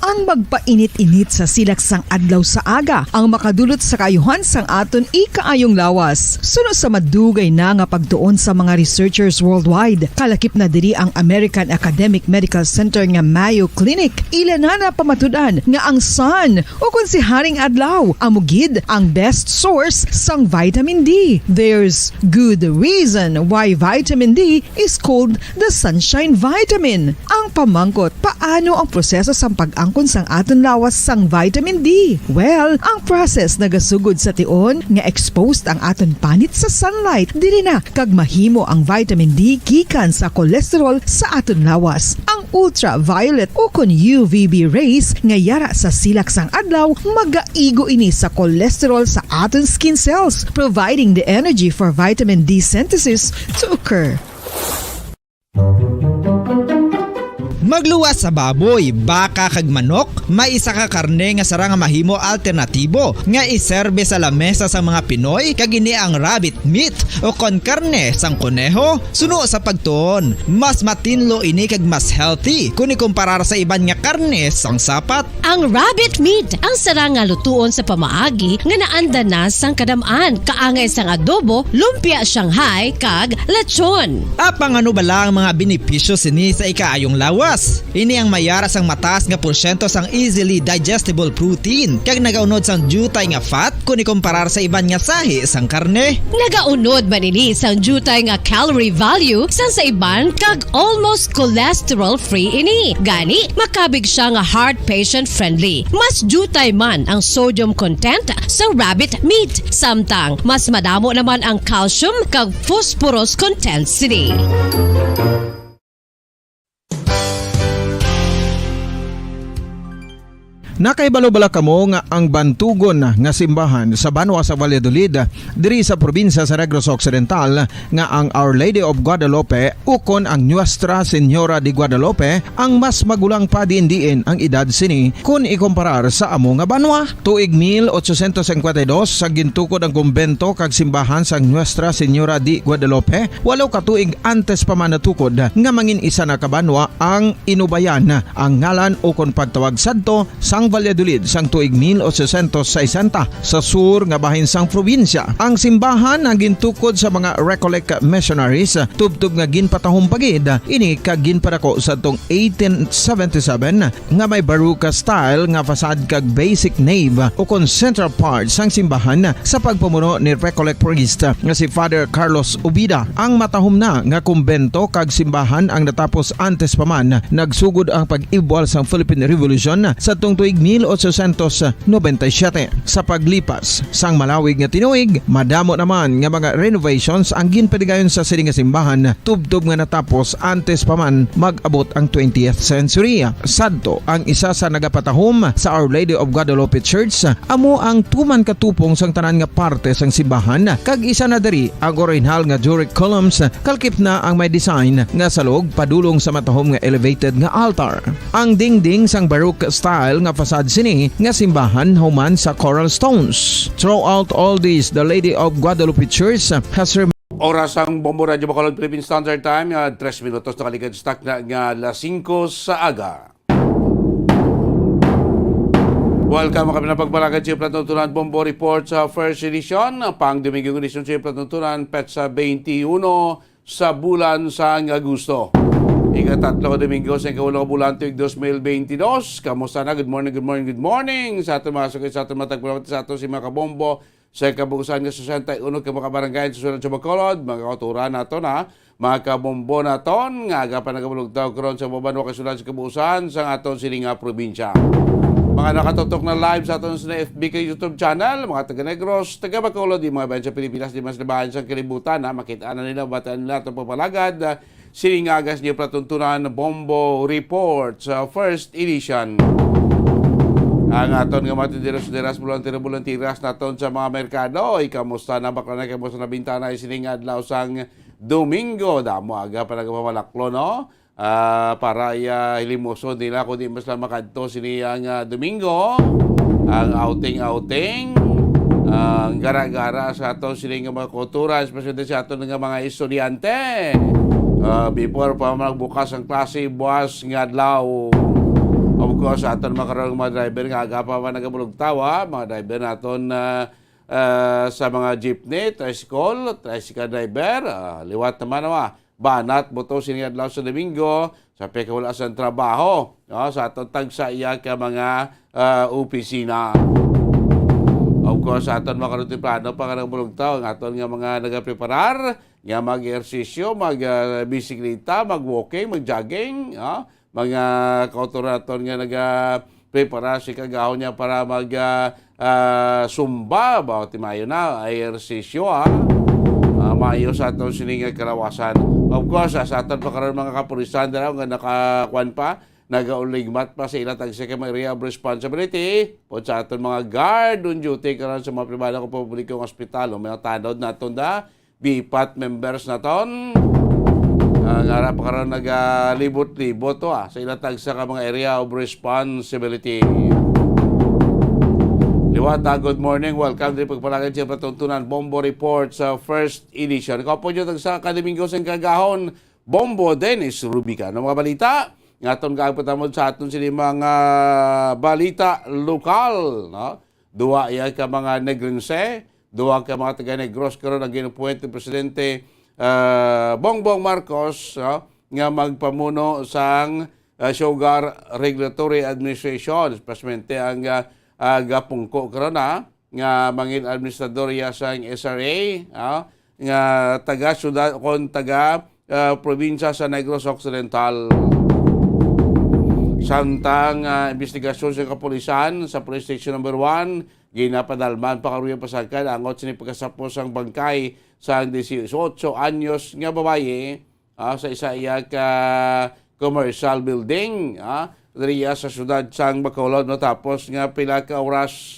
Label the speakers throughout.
Speaker 1: ang magpainit-init sa silaksang adlaw sa aga ang makadulot sa kaayuhan sang aton ikaayong lawas. Suno sa madugay na nga pagtuon sa mga researchers worldwide, kalakip na diri ang American Academic Medical Center nga Mayo Clinic. Ila na pamatudan nga ang sun o kung si Haring Adlaw amugid ang best source sang vitamin D. There's good reason why vitamin D is called the sunshine vitamin. Ang pamangkot, paano ang proseso sang pag-angkon sang aton lawas sang vitamin D? Well, ang process nagasugod sa tion nga exposed ang aton panit sa sunlight dili na kag mahimo ang vitamin D gikan sa cholesterol sa aton lawas. Ang ultraviolet o kun UVB rays nga yara sa silak sang adlaw magaigo ini sa cholesterol sa aton skin cells, providing the energy for vitamin D synthesis to occur.
Speaker 2: Magluwas sa baboy, baka kag manok, may isa ka karne nga sara nga mahimo alternatibo nga iserbe sa lamesa sa mga Pinoy kag ini ang rabbit meat o kon karne sang kuneho. Suno sa pagtuon, mas matinlo ini kag mas healthy kung ikumparar sa iban nga karne sang sapat.
Speaker 3: Ang rabbit meat ang sara nga lutuon sa pamaagi nga naanda na sang kadamaan, kaangay sang adobo, lumpia Shanghai kag lechon.
Speaker 2: Apang ano bala ang mga benepisyo sini sa ikaayong lawas? Ini ang mayaras ang mataas nga porsyento sang easily digestible protein kag nagaunod sang jutay nga fat kung ikumparar sa iban nga sahi sang karne.
Speaker 3: Nagaunod man ini sang jutay nga calorie value sang sa iban kag almost cholesterol free ini. Gani makabig siya nga heart patient friendly. Mas jutay man ang sodium content sa rabbit meat, samtang mas madamo naman ang calcium kag phosphorus content sini.
Speaker 4: Nakaibalo-bala kamo nga ang bantugon nga simbahan sa Banwa sa Valladolid diri sa probinsya sa Negros Occidental nga ang Our Lady of Guadalupe ukon ang Nuestra Señora de Guadalupe ang mas magulang pa diin ang edad sini kung ikumparar sa amo nga banwa. Tuig 1852 sa gintukod ang kumbento kag simbahan sa Nuestra Señora de Guadalupe, walo ka tuig antes pa man natukod nga mangin isa na kabanwa ang inubayan ang ngalan ukon pagtawag sadto sang Valladolid sang tuig 1860 sa sur nga bahin sang probinsya. Ang simbahan ang gintukod sa mga Recollect missionaries tubtub nga ginpatahong pagid ini kag ginpadako sa tong 1877 nga may baroque style nga fasad kag basic nave o kon central part sang simbahan sa pagpamuno ni Recollect priest nga si Father Carlos Ubida. Ang matahom na nga kumbento kag simbahan ang natapos antes pa man nagsugod ang pag-ibwal sang Philippine Revolution sa tong tuig 1897. Sa paglipas sang malawig nga tinuig, madamo naman nga mga renovations ang ginpadigayon sa sining nga simbahan tubtob nga natapos antes pa man mag-abot ang 20th century. Sadto ang isa sa nagapatahom sa Our Lady of Guadalupe Church amo ang tuman katupong sang tanan nga parte sang simbahan kag isa na diri ang original nga Doric columns kalkip na ang may design nga salog padulong sa matahom nga elevated nga altar. Ang dingding sang baroque style nga fasad sini nga simbahan human sa coral stones. Throughout all this, the Lady of Guadalupe Church has
Speaker 5: Oras ang Bombo Radio Bacolod Philippine Standard Time, 3 minutos na kaligad stock na nga alas 5 sa aga. Welcome kami na pagbalagad sa Platuntunan Bombo Report sa first edition. Pang Domingong edisyon sa Platuntunan Petsa 21 sa bulan sa Agosto. Ika-3 Domingo sa ikawalong bulan tuig 2022. Kamusta na? Good morning, good morning, good morning. Sa ating mga sakit, sa ating mga tagpulamat, sa ating si mga kabombo, sa kabukusan ng 61 ka mga kabarangay sa sunod sa Bacolod, mga kauturan nato na, mga kabombo naton, nga agapan nagabulog tao karon sa Babanwa kasunod sa kabukusan sa aton silinga probinsya. Mga nakatutok na live sa aton sa FB kay YouTube channel, mga taga-Negros, taga-Bacolod, di mga bayan sa Pilipinas, di mas labahan sa kalibutan, makita na nila, bataan nila itong papalagad, silingagas niyo Platuntunan Bombo Report sa first edition. Ang aton nga matidiras bulan-tiras naton sa mga merkado. Kamusta na bakla na kamusta na bintana sining adlaw sang Domingo. Damo aga pa nagpamalaklo no. Para hilimoso nila kundi mas lang makadto sini ang Domingo. Ang outing. Ang gara-gara sa aton sining mga kultura, especially sa aton nga mga estudyante. Before pa magbukas ang klase buwas nga adlaw Of course, aton makaroon mga driver nga aga pa man nagabulog tawa, mga driver naton sa mga jeepney, tricycle driver, liwat naman banat buto sini adlaw sa Domingo sa pekawala sa trabaho, sa aton tagsa iya ka mga opisina. Of course, aton makaroon plano pa nga nagabulog tawa, ang aton nga mga nagapreparar nga mag-ehersisyo, mag-bisikleta, mag-walking, mag-jogging, mga kautoraton nga nag-prepara si kagahon niya para mag-sumba, timayo na, ehersisyo, maayo sa aton sining kalawasan. Of course, sa aton pa karon mga kapulisan dalaw nga nakakuan pa, nagauligmat pa sa ilang tagsika area of responsibility po sa aton mga guard on duty karon sa mga pribado ko publikong ospital, mga tanod naton da BPAT members naton. Nga pa karon nagalibot-libot sa ilang tagsa ka mga area of responsibility. Liwata, good morning. Welcome din pagpalagay siya patuntunan Bombo Report sa first edition. Ikaw po nyo tagsa Domingo sa kagahon, Bombo Dennis Rubica. Ano mga balita? Nga itong kagpatamod sa aton sila mga balita lokal. No? Dua yan ka mga Negrense, dua ka mga taga-Negros karon ang ginupuwet ng Presidente Bongbong Marcos nga magpamuno sang Sugar Regulatory Administration, especially ang gapungko karon nga mangin administradorya sang SRA nga taga syudad kon taga probinsya sa Negros Occidental. Samtang investigasyon sa kapulisan sa Police Station No. 1, ginapadalman pa karuya pasagkan angot sini pagkasapos ang bangkay sa 18 anyos nga babaye sa isa iya ka commercial building diriya sa syudad sang Bacolod, tapos nga pila ka oras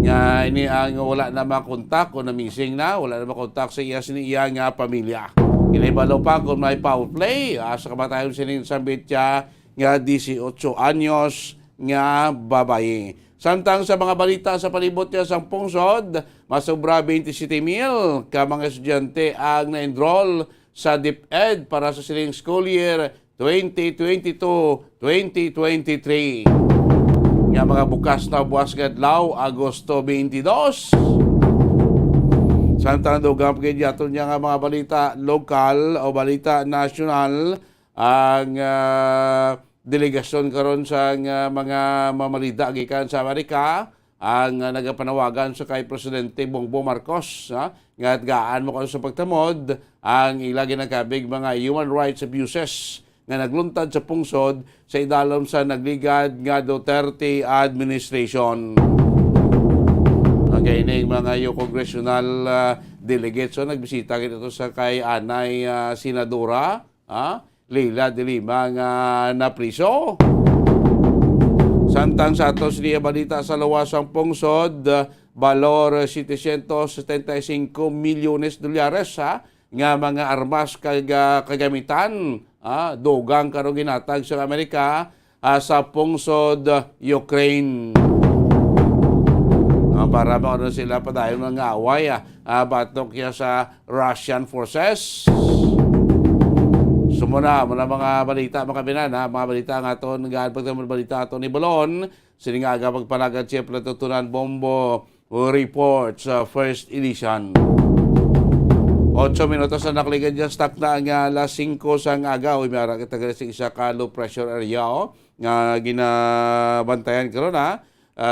Speaker 5: nga ini ang wala na makontak o na missing na, wala na makontak sa iya siniya nga pamilya. Inibalo pa kung may foul play sa kamatayon sinin sambit siya nga 18 anyos nga babae. Samtang sa mga balita sa palibot niya sang pungsod, masobra 27,000 ka mga estudyante ang na-enroll sa DepEd para sa siling school year 2022-2023. Nga mga bukas na buwas kadlaw, Agosto 22. Samtang dugang pagkidyaton niya nga mga balita lokal o balita nasyonal, ang delegasyon karon sa mga mamalida gikan sa Amerika ang nagapanawagan sa kay Presidente Bongbong Marcos nga gaan mo sa pagtamod ang ilagi nagkabig mga human rights abuses nga nagluntad sa pungsod sa idalom sa nagligad nga Duterte administration. Ang kaining mga congressional delegates nagbisita ito sa kay Anay Senadora Leila de Lima nga napriso. Samtang sa atos niya balita sa lawasang pungsod, balor 775 milyones dolyares nga mga armas kagamitan dugang karong ginatag sa Amerika sa pungsod Ukraine. Para maano sila padayon mga away batok ya sa Russian forces. Sumuna muna mga balita mga kabinan mga balita nga aton gaan pagtamon balita aton ni Balon sining aga pagpalagad siya platutunan Bombo Report sa first edition. 8 minutos na nakaligan dyan stock na ang alas 5 sang aga o mayara kita sa isa ka low pressure area nga ginabantayan karon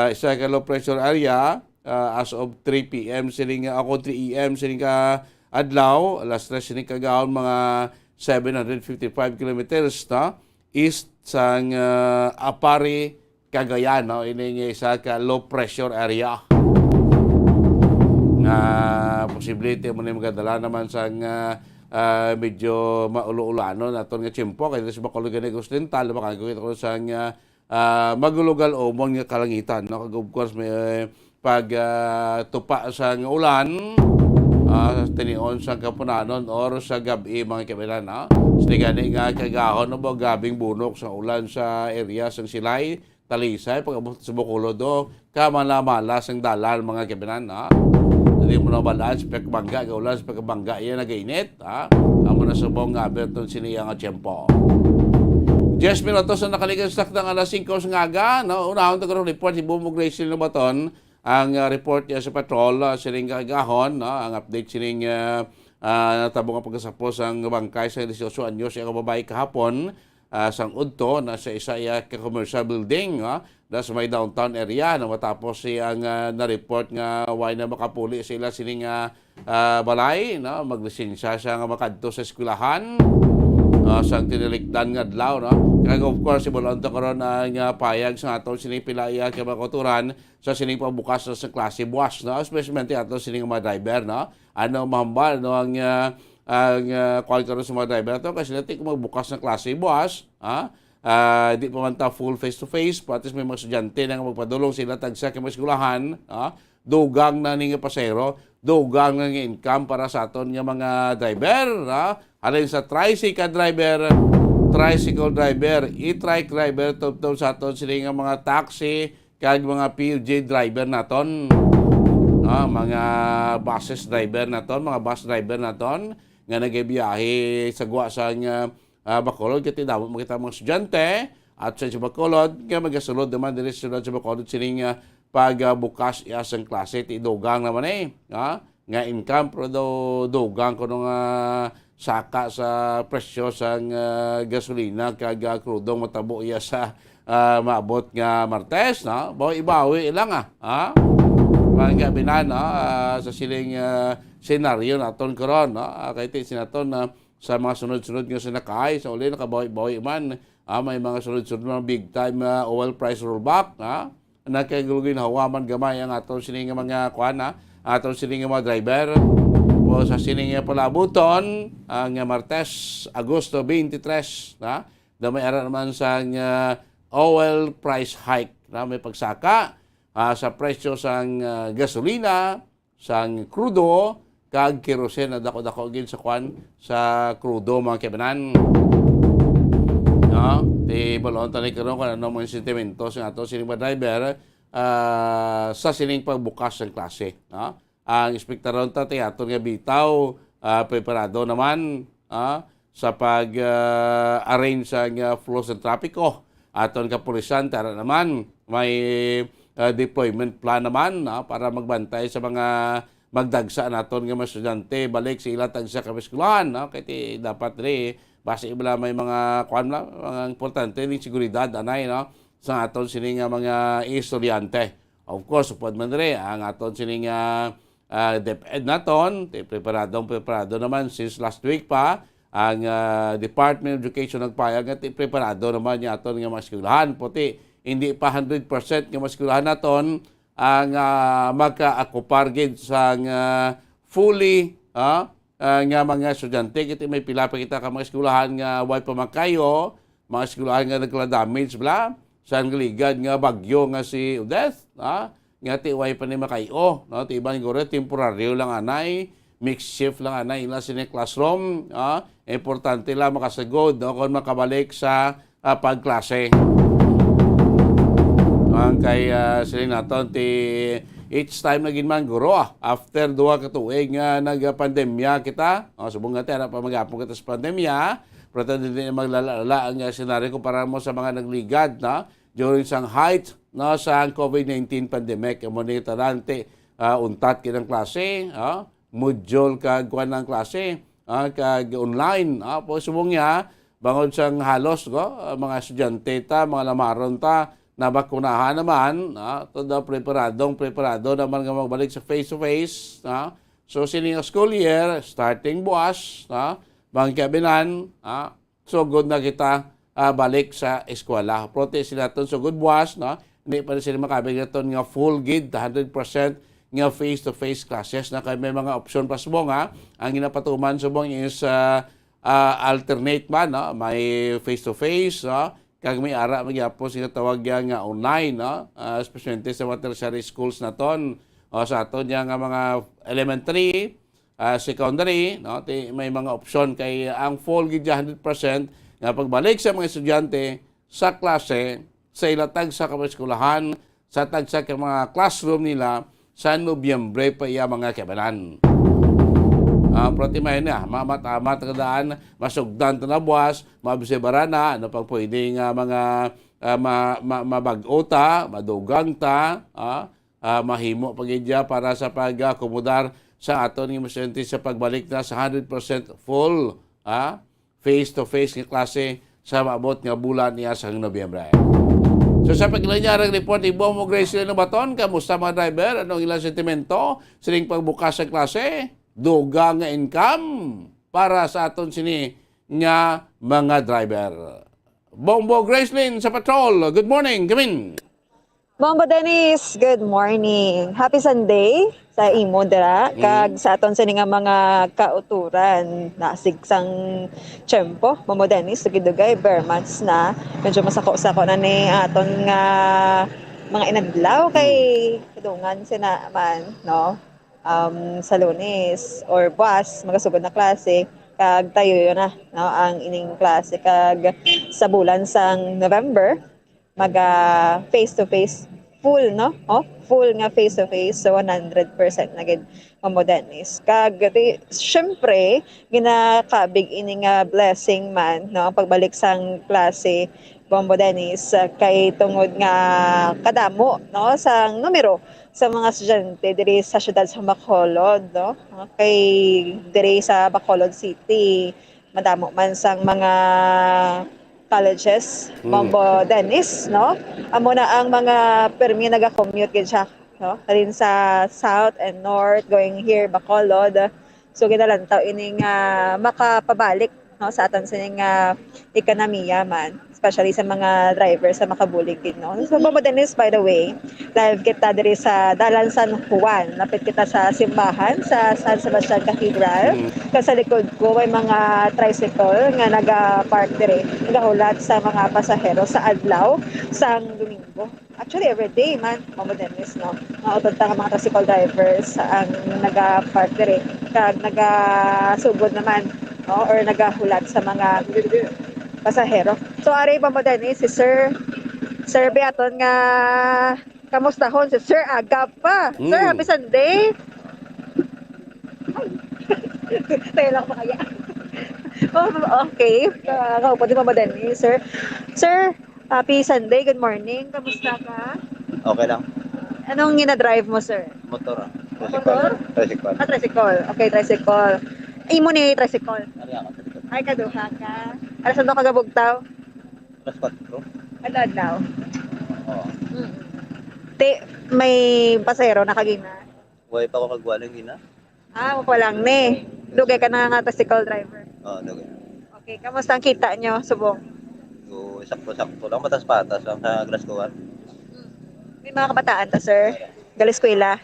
Speaker 5: isa ka low pressure area as of 3 p.m. sining 3 a.m. sining ka adlaw alas 3 sining kagahon mga 755 kilometers east sang Apari, Cagayan. Ini isa ka low pressure area. Posibility mo na magadala naman sang medyo maulo-ulano naton nga tiyempo kaya sa Bacolod Negros Occidental makakita ko sang magulugal o mong kalangitan. Of course may pag tupa sang ulan tinion sa kapunanon or sa gabi mga kabilan Sinigani nga kagahon o gabing bunok sa ulan sa area sang Silay, Talisay, pag-abot sa Bacolod kamala-mala sang dalan mga kabilan hindi mo na balaan sa pagkabangga, kaulan sa pagkabangga yan nag-init Amo na subong nga beton siniya nga tiyempo. 10 minutos na nakalikan sa ng alas 5 sa ngaga. No? Unahon ito report si Bumog Rachel Lubaton. Ang report niya sa patrol, sining kagahon, no? Ang update sining natabong ang pagkasapos ang bangkay sa 18 anyos ang babae kahapon sang udto na sa isa commercial building na sa may downtown area na matapos siyang na-report nga why na makapuli sila sining balay, no? Maglisensya siya nga makadto sa eskwelahan. Sang tinilikdan nga adlaw, no? Kaya of course, ibulon to karon ang payag sa aton sining pilaya kay makuturan sa sining pabukas sa klase buwas, no? Especially aton sining mga driver, no? Ano mahambal, no? Ang karon sa mga driver to kasi natin kung magbukas ng klase buwas, di pa man ta full face to face, patis may mga estudyante na magpadulong sila tagsa kay eskwelahan, dugang na ning pasero, dugang ng income para sa aton nga mga driver, alin sa tricycle driver, e-trike driver, tuptop sa aton sila nga mga taxi, kag mga PUJ driver naton, mga buses driver naton, mga bus driver naton, nga nagabiyahe sa guwa sa Bacolod, kaya tinawag makita mga estudyante, at sa Bacolod, kaya magasulod naman din sa Bacolod siling pagbukas ang klase, tidugang naman nga income, pero dugang ko nung saka sa presyo sa gasolina kag krudong matabo iya sa maabot nga Martes, no? Ibawi ilang mga binan sa siling senaryo naton karon, no? Kay ti sinaton sa mga sunod-sunod nga sinakay sa uli nakabawi-bawi man, may mga sunod-sunod mga big time oil price rollback, na kay gulugin hawaman gamay ang aton sining mga kuan, aton sining mga driver. O sa sining palabuton ang Martes, Agosto 23, na may ara naman sa oil price hike na may pagsaka sa presyo sa gasolina, sa crudo, kag kerosene na dako-dako gid sa kwan sa crudo mga kebanan. Di balon tani karon kung ano mga sentimento sa ato sining driver sa sining pagbukas ng klase, ang inspektaron ta aton nga bitaw preparado naman sa pag-arrange sa flow sa trapiko. Aton kapulisan tara naman may deployment plan naman para magbantay sa mga magdagsa naton nga mga estudyante balik sa ila tagsa ka eskwelahan, kay dapat ri base ibala may mga kuan mga importante ni seguridad anay sa aton sining mga estudyante. Of course upod man ri ang aton sining DepEd naton, preparado naman since last week pa, ang Department of Education nagpayag at preparado naman niya aton nga mga eskwelahan. Puti, hindi pa 100% nga mga eskwelahan naton ang magka-akupar gid sa fully nga mga estudyante. Kiti may pila pa kita ka mga eskwelahan nga way pamakayo, mga eskwelahan nga nagla-damage bla, sa ligad nga bagyo nga si Odette, nga ti way pa ni makayo, no? Ti ibang gore temporaryo lang anay, mixed shift lang anay ila sini classroom, importante lang makasagod kung makabalik sa pagklase. Ang kay sila naton ti each time naging man guro after 2 ka tuig nga nagpandemya kita, subong nga tera pa magapon kita sa pandemya, pero hindi maglalala ang senaryo kumpara mo sa mga nagligad na during sang height sa COVID-19 pandemic. Monitor nante untat kinang klase, module kag kuan ng klase, kag online. Po subong niya bangod sang halos mga estudyante ta, mga lamaron ta na bakunahan naman, todo preparado naman nga magbalik sa face to face. So sining school year starting buwas, bangkabinan, so good na kita balik sa eskwela. Prote sila ton so good buwas, hindi pa rin sila makabig naton nga full gid 100% nga face-to-face classes na kay may mga option pa subong ang ginapatuman subong is alternate man, may face-to-face, kag may ara magyapon sila tawag nga online, especially sa mga tertiary schools naton, sa aton nga mga elementary, secondary, may mga option kay ang full gid 100% nga pagbalik sa mga estudyante sa klase sa ilatag sa eskwelahan, sa tagsa ka mga classroom nila sa Nobyembre pa iya mga kebanan. Protimay na, mamat kadaan, masugdan ta na buwas, mabisebara na, ano pang pwedeng mga mabag-ota, madugang ta, mahimo pagidya para sa pag-akomodar sa aton ng estudyante sa pagbalik na sa 100% full face-to-face nga klase sa maabot nga bulan niya sa Nobyembre. So sa paglanyarang report, ibo mo Grace Leno Baton, kamusta mga driver? Anong ilang sentimento? Sining pagbukas sa klase? Duga nga income para sa aton sini nga mga driver. Bombo Gracelyn sa patrol. Good morning. Come in.
Speaker 6: Bombo Dennis, good morning. Happy Sunday sa imo dira kag sa aton sa nga mga kauturan na sigsang tiyempo. Bombo Dennis, sugidugay bare months na medyo masako-sako na ni aton nga mga inadlaw kay kadungan sina man no. Sa Lunes or buwas magasugod na klase kag tayo yun na no ang ining klase kag sa bulan sang November maga face to face full no full nga face to face so 100% na gid Mamo Dennis kag syempre ginakabig ini nga blessing man no ang pagbalik sang klase Bombo Dennis kay tungod nga kadamo no sang numero sa mga estudyante diri sa syudad sa Bacolod no kay diri sa Bacolod City madamo man sang mga colleges Bombo Dennis no amo na ang mga permi naga-commute gid siya no rin sa south and north going here Bacolod so ginalantaw ining makapabalik no sa aton sa ekonomiya man especially sa mga driver sa makabulig din no so Bombo Dennis by the way live kita diri sa Dalan San Juan lapit kita sa simbahan sa San Sebastian Cathedral kasi sa likod ko may mga tricycle nga naga-park diri nagahulat sa mga pasahero sa adlaw sang Domingo actually every day man Bombo Dennis no mautod ta nga mga tricycle drivers ang naga-park diri kag nagasugod naman no or nagahulat sa mga pasahero. So ari Bombo Dennis si Sir Beaton nga kamustahon si Sir Agap pa. Sir, happy Sunday. Tayo lang pa kaya. Okay. Kaupo din Bombo Dennis, Sir. Sir, happy Sunday. Good morning. Kamusta ka?
Speaker 7: Okay lang.
Speaker 6: Anong gina-drive mo, Sir?
Speaker 7: Motor.
Speaker 6: Motor?
Speaker 7: Tricycle.
Speaker 6: Tricycle. Okay, tricycle. Imo ni tricycle.
Speaker 7: Ari ako tricycle.
Speaker 6: Ay, kaduha ka. Alas ano kagabugtaw?
Speaker 7: Alas 4.
Speaker 6: Adlaw.
Speaker 7: Oo.
Speaker 6: May pasahero na kagina.
Speaker 7: Huwag pa ako kagwaling gina.
Speaker 6: Mo pa lang ni. Dugay ka na nga tricycle driver.
Speaker 7: Oo, dugay.
Speaker 6: Okay, kamusta ang kita nyo, subong?
Speaker 7: So, sakto-sakto lang. Patas-patas lang sa Glasgow.
Speaker 6: May mga kabataan ta, sir? Galiskwela?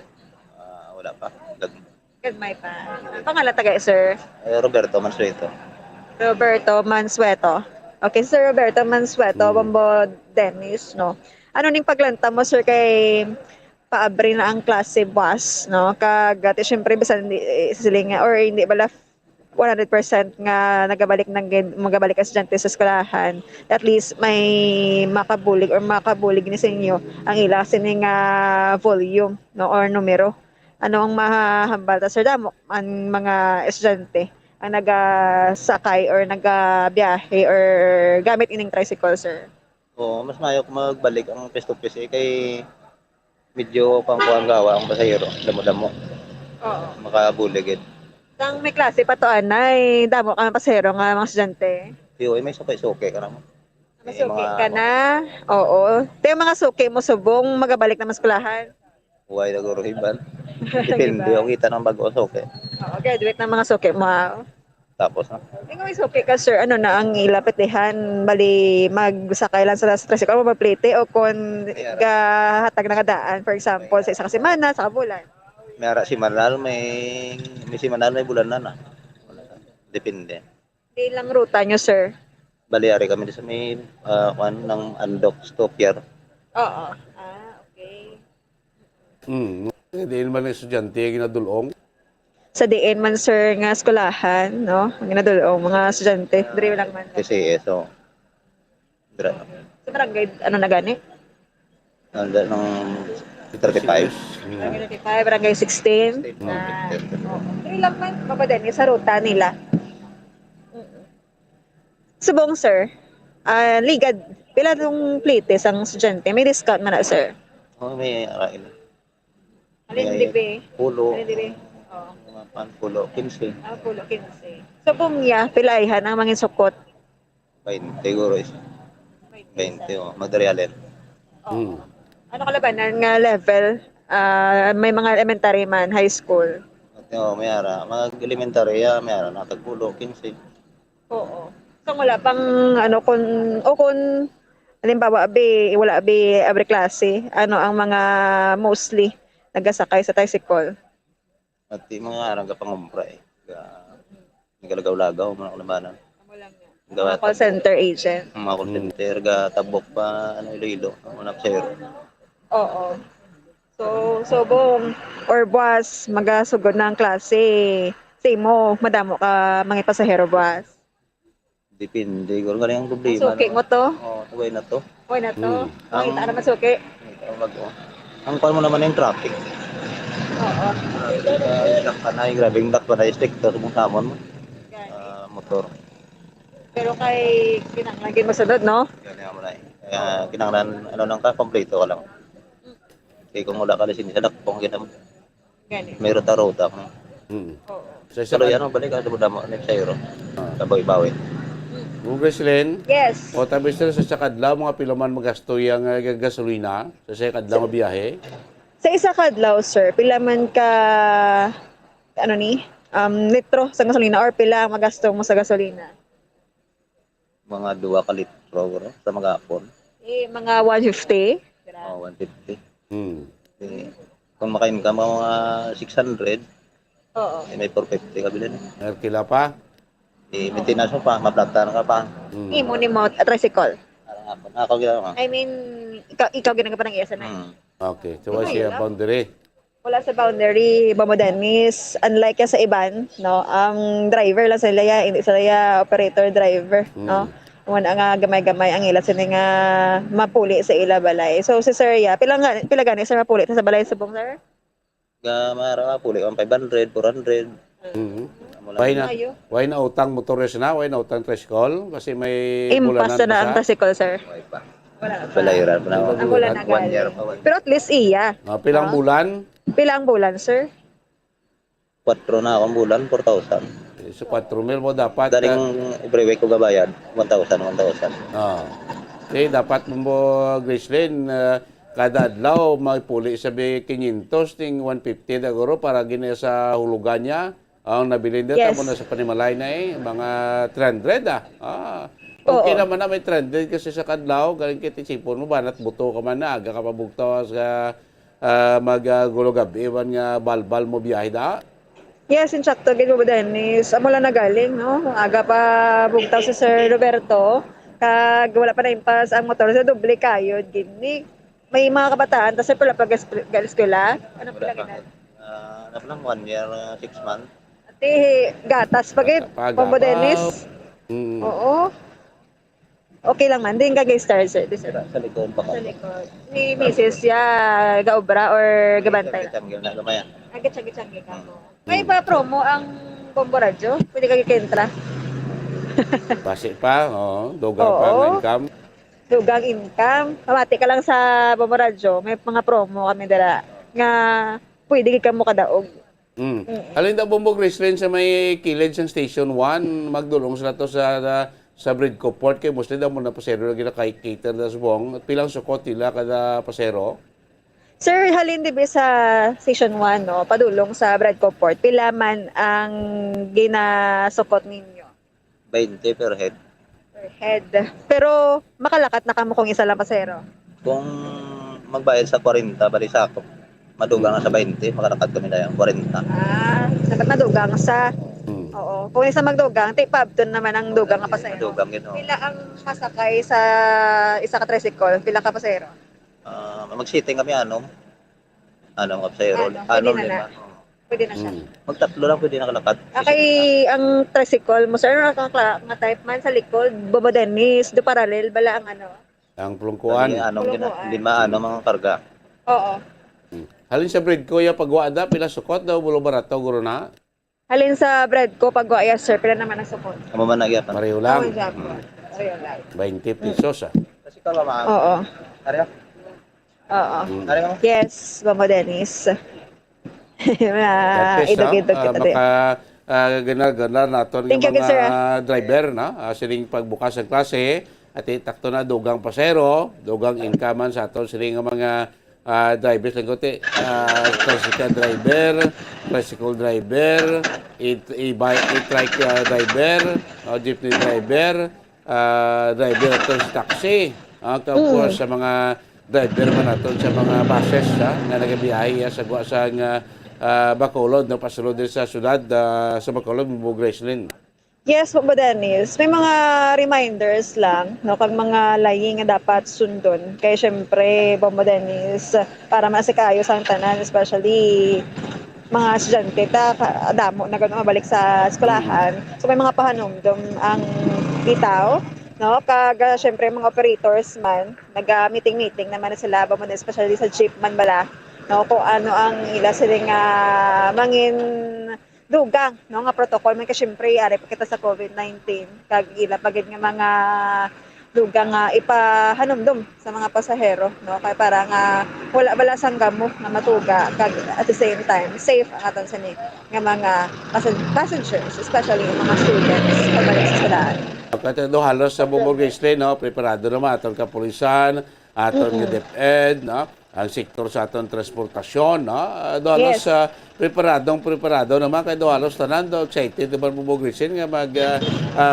Speaker 7: Wala pa.
Speaker 6: Gagmay pa. Pangalan tagay, sir?
Speaker 7: Roberto Mansueto.
Speaker 6: Roberto Mansueto. Okay, Sir Roberto Mansueto, Bombo Dennis, no? Ano ning paglanta mo, sir, kay paabri na ang klase bus, no? Kagati, syempre, bisan silinga, or hindi bala 100% nga magabalik ang estudyante sa eskwelahan. At least may makabulig ni sa inyo ang ila sining volume, no? Or numero. Ano ang mahambal ta, sir? Damo ang mga estudyante ang nagasakay or nagabiyahe or gamit ining tricycle, sir?
Speaker 7: Oo, mas mayo kung magbalik ang face-to-face kay medyo pangkuang gawa ang pasahero. Damo-damo.
Speaker 6: Oo.
Speaker 7: Makabuligid.
Speaker 6: Nang may klase pa to, anay, damo ka ng pasahero nga mga estudyante.
Speaker 7: Iyo, may suki-suki ka naman.
Speaker 6: Masuki ka na? Oo. Tayo mga suki mo subong magabalik na maskulahan.
Speaker 7: Huwag na guruhiban. Depende yung kita ng bago suki.
Speaker 6: Oo, graduate ng mga suki mo.
Speaker 7: Tapos na.
Speaker 6: Kung may suki ka, sir, ano na ang ilapitihan? Bali, magsakay lang sa tricycle mo, maplite o kung gahatag na kadaan, for example, sa isang semana, sa kabulan.
Speaker 7: May ara si Manal, may si Manal, may bulan na. Depende.
Speaker 6: Hindi lang ruta nyo, sir.
Speaker 7: Baliari kami sa may ng Andok stop pier.
Speaker 6: Oo. Okay.
Speaker 5: Hindi naman ang estudyante ginadulong.
Speaker 6: Sa diin man, sir, nga eskwelahan, no? Ang ginadulong, mga estudyante. Diri lang man.
Speaker 7: Kasi so
Speaker 6: Sa barangay, ano na gani?
Speaker 7: ng 35.
Speaker 6: Barangay 35, Barangay 16. Ilang man, Mama Dennis, sa ruta nila. Subong, sir. Ligad, pila nung plites ang estudyante. May discount man na, sir.
Speaker 7: May arail.
Speaker 6: Alin,
Speaker 7: May
Speaker 6: dibe?
Speaker 7: pulo.
Speaker 6: Alin, dibe? Oo.
Speaker 7: Mga pulo, 15.
Speaker 6: Pulo, 15. Subong niya, pilaihan ang mga sukot.
Speaker 7: 20 siguro is. 20, materialin.
Speaker 5: Mm.
Speaker 6: Ano kalabanan nga level? May mga elementary man, high school.
Speaker 7: At may ara, mga elementary, may ara, nakatagpulo, 15.
Speaker 6: Oo. So wala pang kung halimbawa wala every klase, ano ang mga mostly nagasakay sa tricycle?
Speaker 7: At yung mga ara, kapangumpra eh. Nagalagaw-lagaw, mga kulabanan.
Speaker 6: Mga call center agent.
Speaker 7: Mga call center, tabok pa, Iloilo, mga napsero.
Speaker 6: Oo. So bong or bus magasugod na ang klase. Say mo, madamo ka mga pasahero bus.
Speaker 7: Depende, kung galing ang problema.
Speaker 6: Suki mo to?
Speaker 7: Oo, tuway na to.
Speaker 6: Uy na to.
Speaker 7: Ang-
Speaker 6: Makita naman suki.
Speaker 7: Ang pan mo naman yung traffic.
Speaker 6: Oo.
Speaker 7: Lock pa na, yung grabing lock pa na, stricto sa hamon mo. Motor.
Speaker 6: Pero kay kinanglan masunod, no?
Speaker 7: Kaya mo na eh. Kaya kinanglan, lang ka, kompleto ka lang. Kaya kung wala ka lisin sa lakpong,
Speaker 6: Gani.
Speaker 7: may ruta-ruta.
Speaker 5: Mm.
Speaker 6: Oo.
Speaker 5: Sa isa
Speaker 7: Pero yan, balik ka, mo na sa euro. Taboy-bawi.
Speaker 5: Greslen,
Speaker 6: Yes.
Speaker 5: o tabi sila sa sakadlaw, mga pilaman magasto yung gasolina sa sakadlaw nga biyahe.
Speaker 6: Sa isa kadlaw, sir, pila man ka litro sa gasolina or pila ang magasto mo sa gasolina?
Speaker 7: Mga 2 ka litro, bro, sa mga hapon.
Speaker 6: Mga 150.
Speaker 7: 150.
Speaker 5: Hmm.
Speaker 7: Kung makain ka, mga 600,
Speaker 6: Oo.
Speaker 7: may 450 ka bilhin.
Speaker 5: Kila pa?
Speaker 7: Maintenance mo pa, maplatan ka pa.
Speaker 5: Hmm.
Speaker 6: Imo ni mo tricycle.
Speaker 7: Parang hapon. Ako ginawa.
Speaker 6: I mean, ikaw ginagawa pa ng iyasa na.
Speaker 5: Okay, so what's your boundary?
Speaker 6: Wala sa boundary, Mamo Dennis. Unlike sa iban, no, ang driver lang sila ya, hindi sila ya operator driver, no. Wala nga gamay-gamay ang ila sila nga mapuli sa ila balay. So si Sir ya, pila gani sa mapuli sa balay subong, sir?
Speaker 7: Mara puli ang 500, 400.
Speaker 5: Hmm.
Speaker 7: Mula
Speaker 5: Why na utang motorist na? Why na utang tricycle? Kasi may
Speaker 6: Impas
Speaker 5: bulanan
Speaker 6: na ang
Speaker 5: pa siya.
Speaker 6: tricycle, sir.
Speaker 7: pa.
Speaker 6: Wala pa.
Speaker 7: Palayiran pa na.
Speaker 6: Ang bulan na
Speaker 7: 1 year
Speaker 6: galing.
Speaker 7: pa.
Speaker 6: Pero at least iya.
Speaker 5: Pilang bulan?
Speaker 6: Pila ang bulan, sir?
Speaker 7: 4 na akong bulan, 4,000.
Speaker 5: So 4,000 mo dapat.
Speaker 7: Daling every week ko gabayad, 1,000, 1,000.
Speaker 5: Okay, dapat mo Greslen, kada adlaw magpuli sabi 500 ting 150 na guro para gina sa hulugan niya. Ang nabili dito
Speaker 6: Yes.
Speaker 5: mo na sa panimalay na mga 300 Okay
Speaker 6: Oo.
Speaker 5: naman na may 300 kasi sa kadlaw, galing kitisipon mo ba, buto ka man na, aga ka pabugtaw sa maggulo gabi, iwan nga balbal mo biyahe da.
Speaker 6: Yes, in sakto gid mo Dennis. Amo lang nagaling, no? Aga pa bugtaw si Sir Roberto. Kag wala pa na impas ang motor sa doble kayod gini. May mga kabataan tas pala pag eskwela. Ano pala ginan?
Speaker 7: Ano pa lang, 1 year, 6 months.
Speaker 6: Ati gatas pagid. Mamo Dennis.
Speaker 5: Mm.
Speaker 6: Oo. Okay lang man. Din kagay star sir. Di, sir.
Speaker 7: Sa likod pa ka.
Speaker 6: Sa likod. Ni Mrs. ya gaobra or gabantay.
Speaker 7: Tanggil na gamaya.
Speaker 6: Agit-agit ka mo. May pa promo ang Bombo Radio? Pwede ka kikentra.
Speaker 5: Basi pa, doga pa ang
Speaker 6: Oo.
Speaker 5: income.
Speaker 6: Dugang income. Mamati ka lang sa Bombo Radio. May mga promo kami dala. Nga pwede ka mo kadaog.
Speaker 5: Mm. Alin daw Bombo Greslen sa may kilid sa Station 1, magdulong sila to sa Bridco Port kay mostly daw mo na pasero lagi na kay cater na subong. Pilang sukot nila kada pasero?
Speaker 6: Sir, halin dibe sa Station 1, no, padulong sa Bradco Port, pila man ang ginasukot ninyo?
Speaker 7: 20 per head.
Speaker 6: Per head. Pero makalakat na kamo kung isa lang pasero.
Speaker 7: Kung magbayad sa 40, bali sakop. Madugang na sa 20, makalakad kami na yung 40.
Speaker 6: Dapat madugang sa, oo. Kung isa magdugang, take pabton naman ang dugang nga pasero.
Speaker 7: Madugang gino.
Speaker 6: Pila ang masakay sa isa ka tricycle? Pila ka pasero?
Speaker 7: Mag-sitting kami anong kapsayro.
Speaker 6: Pwede
Speaker 7: Anong
Speaker 6: na na.
Speaker 7: lima.
Speaker 6: Pwede na siya.
Speaker 7: Magtatlo lang pwede nakalakad.
Speaker 6: Okay, ang tricycle mo, sir, nga type man sa likod, Bobo Dennis, do parallel, bala ang ano?
Speaker 5: Ang plungkuan.
Speaker 7: Anong
Speaker 6: Pulukuan.
Speaker 7: lima mga karga.
Speaker 6: Oo.
Speaker 5: Halin sa bread ko, ya pagwada, pila sukot daw, bulo barato, guro na.
Speaker 6: Halin sa bread ko, pag yes sir, pila naman ang support.
Speaker 7: Amo man nagyapan.
Speaker 5: Pareho
Speaker 6: Oh,
Speaker 5: lang.
Speaker 6: example. Ayun lang.
Speaker 5: 20 pesos, ah.
Speaker 7: Kasi ka ba ma?
Speaker 6: Oo.
Speaker 7: Ari mo?
Speaker 6: Oo.
Speaker 7: Ari mo?
Speaker 6: Yes, Mamo Dennis.
Speaker 5: At least,
Speaker 6: Idog-idog kita din.
Speaker 5: baka ganar-ganar naton
Speaker 6: Thank
Speaker 5: ng
Speaker 6: you, sir,
Speaker 5: mga driver, na siling pagbukas ng klase, at itakto na dugang pasero, dugang inkaman sa aton siling nga mga drivers lang kote, tricycle driver, e-trike driver, jeepney driver, driver aton sa taxi, of course sa mga driver man aton sa mga buses nga nagabiyahe sa Bacolod, na pasulod din sa syudad sa Bacolod, Bubo Gracelyn.
Speaker 6: Yes, Mamo Dennis. May mga reminders lang, no, kag mga laying nga dapat sundon. Kaya syempre, Mamo Dennis, para masikayo sa tanan, especially mga estudyante, damo na gano'n mabalik sa eskwelahan. So may mga pahanumdum ang bitaw, no? Kag syempre mga operators man, nag-meeting naman na sila, Mamo Dennis, especially sa jeep man bala, no, kung ano ang ila siling mangin dugang, no, nga protocol man kasi syempre ari pa kita sa COVID-19 kag ila pagid nga mga dugang nga ipahanumdum sa mga pasahero, no, kay para nga wala bala sanggam mo na matuga kag at the same time safe ang aton sa ni nga mga passengers, especially yung mga students pabalik sa eskwelahan.
Speaker 5: Pagkatapos do halos sa Bubo Gracelyn, no, preparado naman aton kapulisan, aton nga DepEd, no, ang sektor sa aton transportasyon, no, do halos
Speaker 6: Yes.
Speaker 5: preparado naman kay do halos tanan do excited naman Bubo Gracelyn nga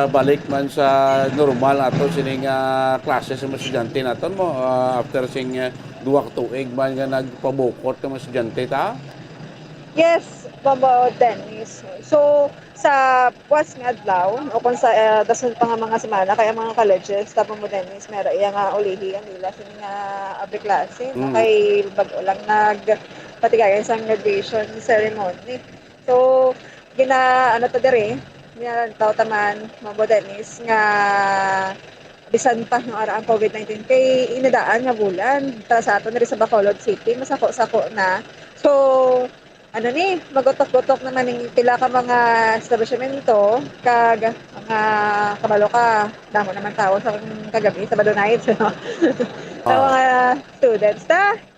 Speaker 5: balik man sa normal aton sining klase sa mga estudyante naton mo after sing duwa ka tuig man nga nagpabukot ng mga estudyante ta.
Speaker 6: Yes, Mamo Dennis. So, sa was nga adlaw, o kung sa dasun pa nga mga semana, kaya mga colleges, tapos Mamo Dennis, meron iya nga ulihi ang nila sa nga abri klase. No? Kay bago lang nagpatigayan sa graduation ceremony. So, ano to dere, ginantaw taman, Mamo Dennis, nga bisan pa no ara ang COVID-19 kay inadaan nga bulan para sa aton rin sa Bacolod City masako-sako na. So magotok-gotok naman ng pila ka mga establishmento kag mga kabalo ka damo naman tao sa kagabi sa Sabado night no. Sa mga students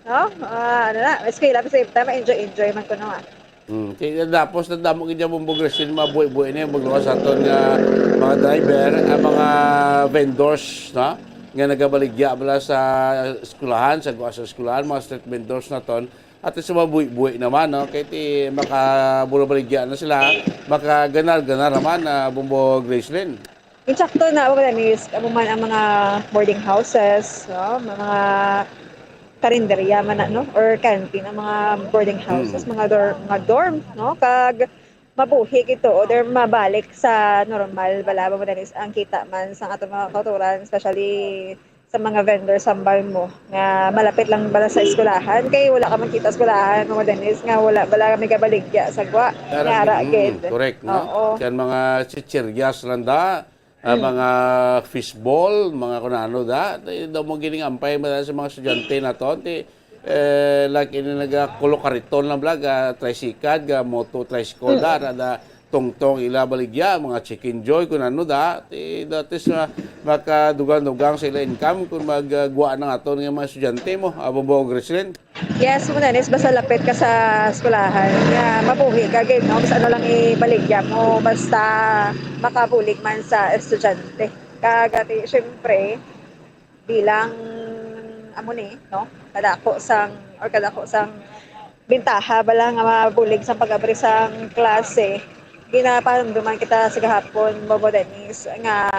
Speaker 6: no, eskwela at the same time enjoy man ko no.
Speaker 5: Kaya tapos nadamo kanya mong Gracelyn, mabuhay-buhay na yung magluwas aton nga mga driver, mga vendors, na nga nagabaligya bala sa eskwelahan, sa eskwelahan, mga street vendors na ton, at sa mabuhay-buhay naman, no? Kaya makabulobaligya na sila, makaganar-ganar naman na Bubo Gracelyn.
Speaker 6: Insakto na ako is man ang mga boarding houses, no, mga karinderya man no, or canteen ang mga boarding houses, mga dorm, no, kag mabuhi ito or mabalik sa normal bala mo is ang kita man sa ato mga kauturan, especially sa mga vendor sambal mo nga malapit lang bala sa eskwelahan kay wala ka makita eskwelahan mo Dennis nga wala bala kami kabaligya sa gwa ngara gid.
Speaker 5: Correct, no? Yan mga chichiryas lang da, mga fishball, mga kunano da, daw mo gining ampay sa mga estudyante na to, like ini nagakulokariton lang vlog, tricycle, moto tricycle da, tongtong ila baligya, mga chicken joy, kunano da, datis makadugang-dugang sa ila income kung magguwa ng aton ng mga estudyante mo, Bubo Gracelyn.
Speaker 6: Yes, mo Dennis, basta lapit ka sa eskwelahan, nga mabuhi ka gid no, basta ano lang ibaligya mo, basta makabulig man sa estudyante. Kagati syempre bilang no, kadako sang bintaha bala nga mabulig sa pag-abri sang klase. Ginaparamdaman kita sa gahapon Bubo Dennis nga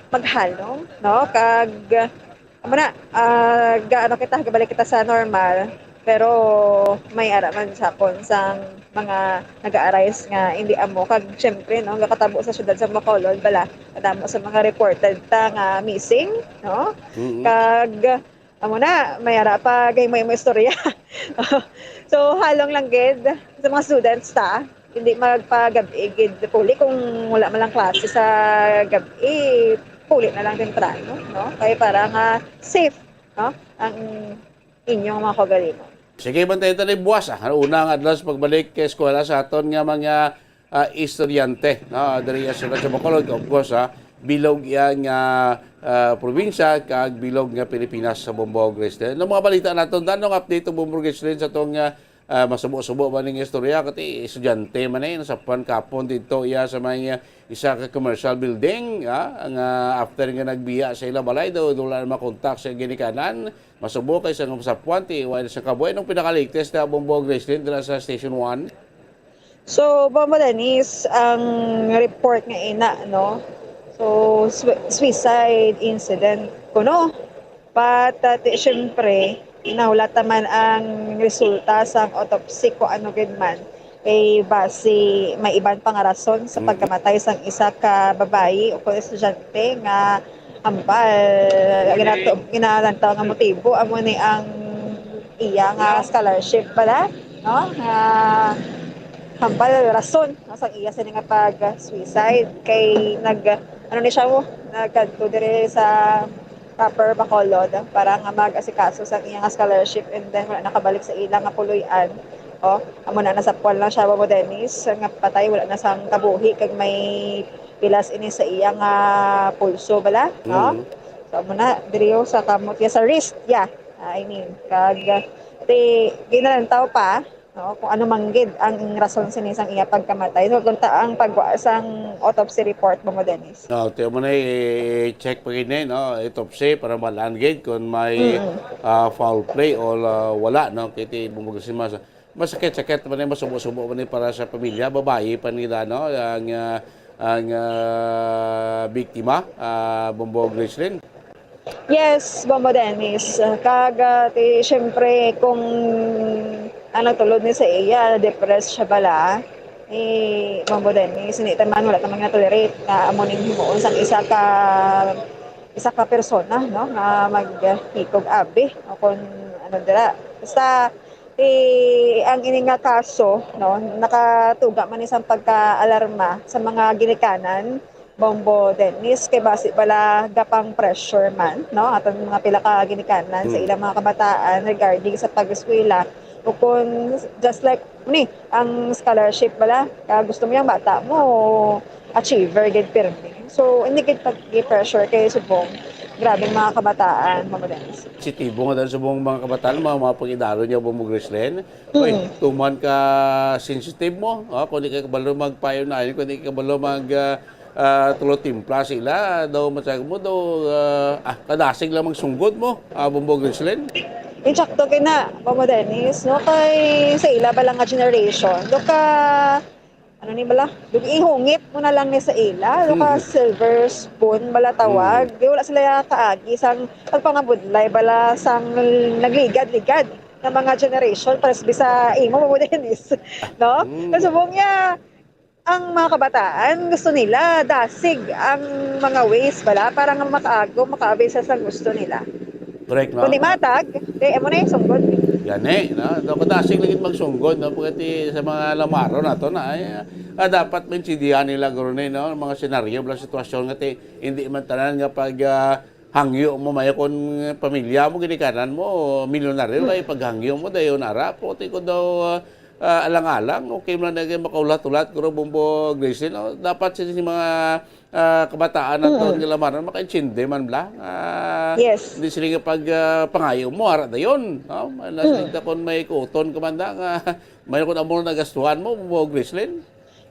Speaker 6: maghalong no, kag gaano kita gabalik kita sa normal pero may araman sa sang mga nag-aarais nga hindi amo kag syempre no gakatabo sa syudad sa Bacolod bala kadamo sa mga reported nga missing no kag may ara pa gay mo istorya. So halong lang gid sa mga students hindi magpagabi gid puli kung wala man lang klase sa gabi puli na lang temprano no kay para nga safe no ang inyong mga kaugalingon.
Speaker 5: Sige, bantayan tayo buwas. Unang adlas pagbalik kay eskwela sa aton nga mga estudyante. No? Dari sa Bacolod, of course, bilog yan nga probinsya, kag bilog nga Pilipinas sa Bombog Grislen. Ang mga balita natin, danong update ng Bombog Grislen sa itong masubo-subo man ng istorya, kati estudyante man sa kapon dito iya sa mga isa ka commercial building, ang after nga nagbiya sa ila balay, daw wala na makontak sa ginikanan, masubo kay sa sapuan, wala sa kabuhay, nung pinakaligtas na Bombog Grislen dila sa Station 1.
Speaker 6: So, Bombo Dennis, ang report nga ina, no? So, suicide incident kuno. But, syempre, inahulata man ang resulta sa autopsy ko ano gid man. Base may ibang pangarason sa pagkamatay sang isa ka babae o estudyante nga ambal ginalantaw nga motibo amo ni ang iya nga scholarship pala, no? Hambal rason sa iya sa nga pag-suicide kay ni siya mo nagkadto dire sa proper Bacolod para nga mag-asikaso sa iyang scholarship and then wala nakabalik sa ilang nga puloy-an. Amo na nasa puwan lang siya Bobo Dennis nga patay wala na sang kabuhi kag may pilas ini sa iyang pulso bala, no? So amo na diriyo sa kamot sa wrist, I mean kag ginalantaw pa, no, kung ano manggid ang rason sinisang iya pagkamatay. So, kung ang pagwa sang autopsy report mo Dennis.
Speaker 5: No, tiyo mo na i-check pa rin no, autopsy para malangid kung may foul play o wala, no, kaya bumagasin masakit-sakit pa rin, masubo-subo pa rin para sa pamilya, babae pa nila, no, ang biktima, Bombog Grislen.
Speaker 6: Yes, Bombo Dennis. Siyempre, kung tulod ni sa iya, depressed siya bala, Bombo Dennis, hindi taman, wala tamang na-tolerate na amoning himuon sang isa ka persona, no, nga maghikog abi, o kung dira. Basta, ang ining nga kaso, no, nakatuga man isang pagka-alarma sa mga ginikanan, Bombo Dennis, kay base bala gapang pressure man, no, atong mga pila ka ginikanan sa ilang mga kabataan regarding sa pag-eskwela o kung just like ang scholarship bala, gusto mo yung bata mo achiever gid pirmi. So hindi gid pag-pressure kay subong grabing mga kabataan, Bombo Dennis.
Speaker 5: Sitibo nga dahil sa buong mga kabataan, mga pag-idaro niya Bombog Grislen. Tuman ka sensitive mo, kung di ka kabalo magpayo na, kung di ka kabalo tulo timpla sila daw matsag mo daw kadasig lang magsunggod mo Bombog Grislen.
Speaker 6: Insakto kay na Bombo Dennis, no, kay sa ila ba lang nga generation do ka bala ihungit mo na lang ni sa ila do ka silver spoon bala tawag di wala sila kaagi sang pagpangabudlay bala sang nagligad-ligad ng mga generation para sa imo Bombo Dennis, no? Kasi niya ang mga kabataan, gusto nila dasig ang mga ways bala para nga makaabisa sa gusto nila.
Speaker 5: Correct, no?
Speaker 6: Kung di matag, mo na yung sunggod.
Speaker 5: Yan no? Kadasig lagi magsunggod, no? Pagkati sa mga lamaro na to na, dapat maintindihan nila gano'n, no? Mga senaryo, mga sitwasyon nga, hindi man tanan nga pag hangyo mo, may kung pamilya mo, ginikanan mo, milyonaryo, ay paghangyo mo, dayo nara, puti ko daw, alang-alang, okay man na makaulat-ulat kuro Bombo Grislen, no? Dapat sa mga kabataan na ito nila man makaintindi man bla.
Speaker 6: Yes.
Speaker 5: Hindi sila pag pangayo mo, harap na yun. No? Nasalita kung may kuton ka man na, may kung amor na gastuhan mo, Bombo Grislen.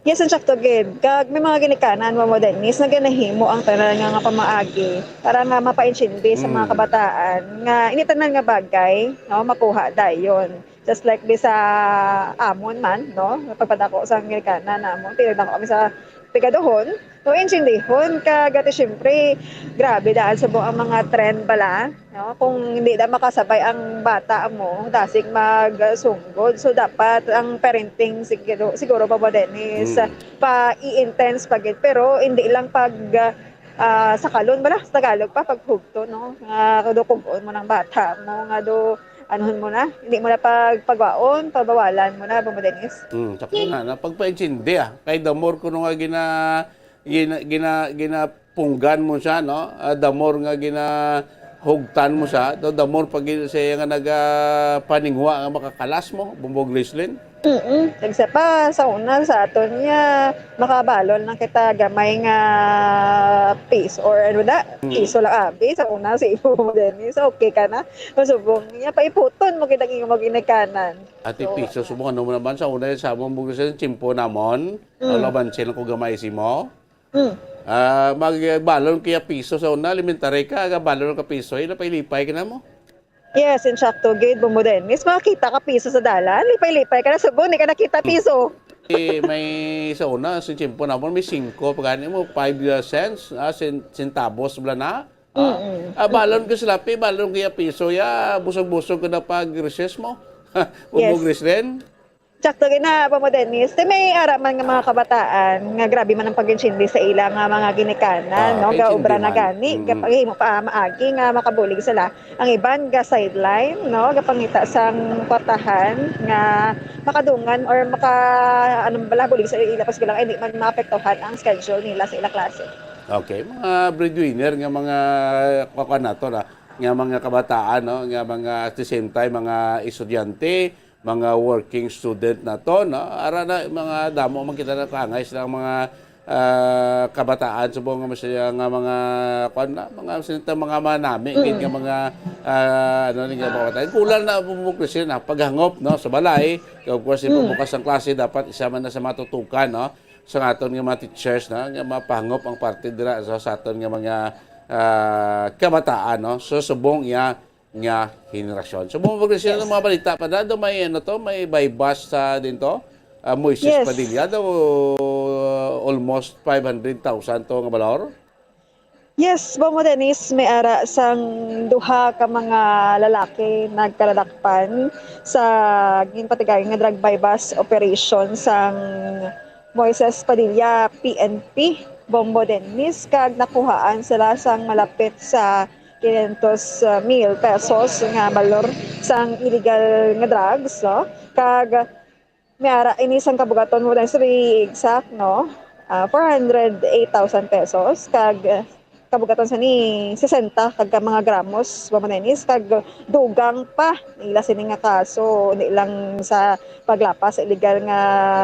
Speaker 6: Yes, ang sakto gid. Kag may mga ginikanan mo Dennis na ganahimo ang tanan nga pamaagi para nga mapaintindi sa mga kabataan nga ini tanan nga bagay, no, makuha dayon. Just like sa amon man, no, pagpadako sa ginikanan namon, tinagdako kami sa pigadohon. So, intindihon kagati syempre grabe daan sa buong mga trend bala, no? Kung hindi na makasabay ang bata mo, dasig magsunggod. So dapat ang parenting siguro Bombo Dennis pa-i-intense pagit pero hindi lang pag sa kalon bala sa Tagalog pa paghugto, no? Nga kugon mo ng bata mo nga do anuhon mo na, hindi mo na pagwaon, pabawalan mo na, Bombo Dennis.
Speaker 5: Sakto na, pagpaintindi kay damor ko nga ginapunggan mo siya, no? Damor nga hugtan mo siya, the more pag siya nga nagapaningwa nga makakalas mo, bumbog Grislin.
Speaker 6: Nagsa pa sa una sa aton niya makabalon na kita gamay nga piso or ano da piso lang abi sa una si Ibo mo din so okay ka na masubong niya paiputon mo kita nga maginikanan.
Speaker 5: Ati piso subukan mo naman sa una sa among bugreslin chimpo namon, laban sila ko gamay si mo. Magbalon kaya piso sa una, elementary ka, balon ka piso, ilapay-lipay ka na mo.
Speaker 6: Yes, in sakto gate Bomodenis makita ka piso sa dalan lipay-lipay ka na subong di ka nakita piso.
Speaker 5: May sa una, sa chimpo namon, may 5, pagkani mo, 5 cents, centavos bla na. Balon ka sila, balon kaya piso, busog-busog ka na pag-recess mo. Umugres rin.
Speaker 6: Sakto gina Bomodenis may araman nga mga kabataan nga grabe man ang pag-insindi sa ilang nga mga ginikanan no ga obra na gani kapag mo pa maagi nga makabulig sila ang iban ga sideline no ga pangita sang kwartahan nga makadungan or anong bala bulig sa ila pas bilang hindi man maapektuhan ang schedule nila sa ilang klase.
Speaker 5: Okay, mga breadwinner nga mga nato na nga mga kabataan no nga mga at the same time mga estudyante, mga working student na to, no? Ara na mga damo makita na kaangay sila mga kabataan sa buong masaya nga mga mga sinita mga manami nga mga nga kabataan. Kulang na pumuklis na paghangop no sa balay. Of course, pagbukas ang klase dapat isa man na sa matutukan no sa aton nga mga teachers na nga mapahangop ang parte dira sa aton nga mga kabataan no. So subong nga henerasyon. So bumabagay sila ng mga balita pa na may may bypass sa dinto. Moises Padilla daw almost 500,000 to nga balor.
Speaker 6: Yes, Bomodenis may ara sang duha ka mga lalaki nagkaladakpan sa ginpatigay nga drug bypass operation sang Moises Padilla PNP Bomodenis kag nakuhaan sila sang malapit sa 500,000 pesos nga balor sang illegal nga drugs no kag may ara inisang kabugaton mo dahil sa exact no 408,000 pesos kag kabugaton sa ni 60 kag mga gramos Bomodenis kag dugang pa nila sini nga kaso ni lang sa paglapas sa illegal nga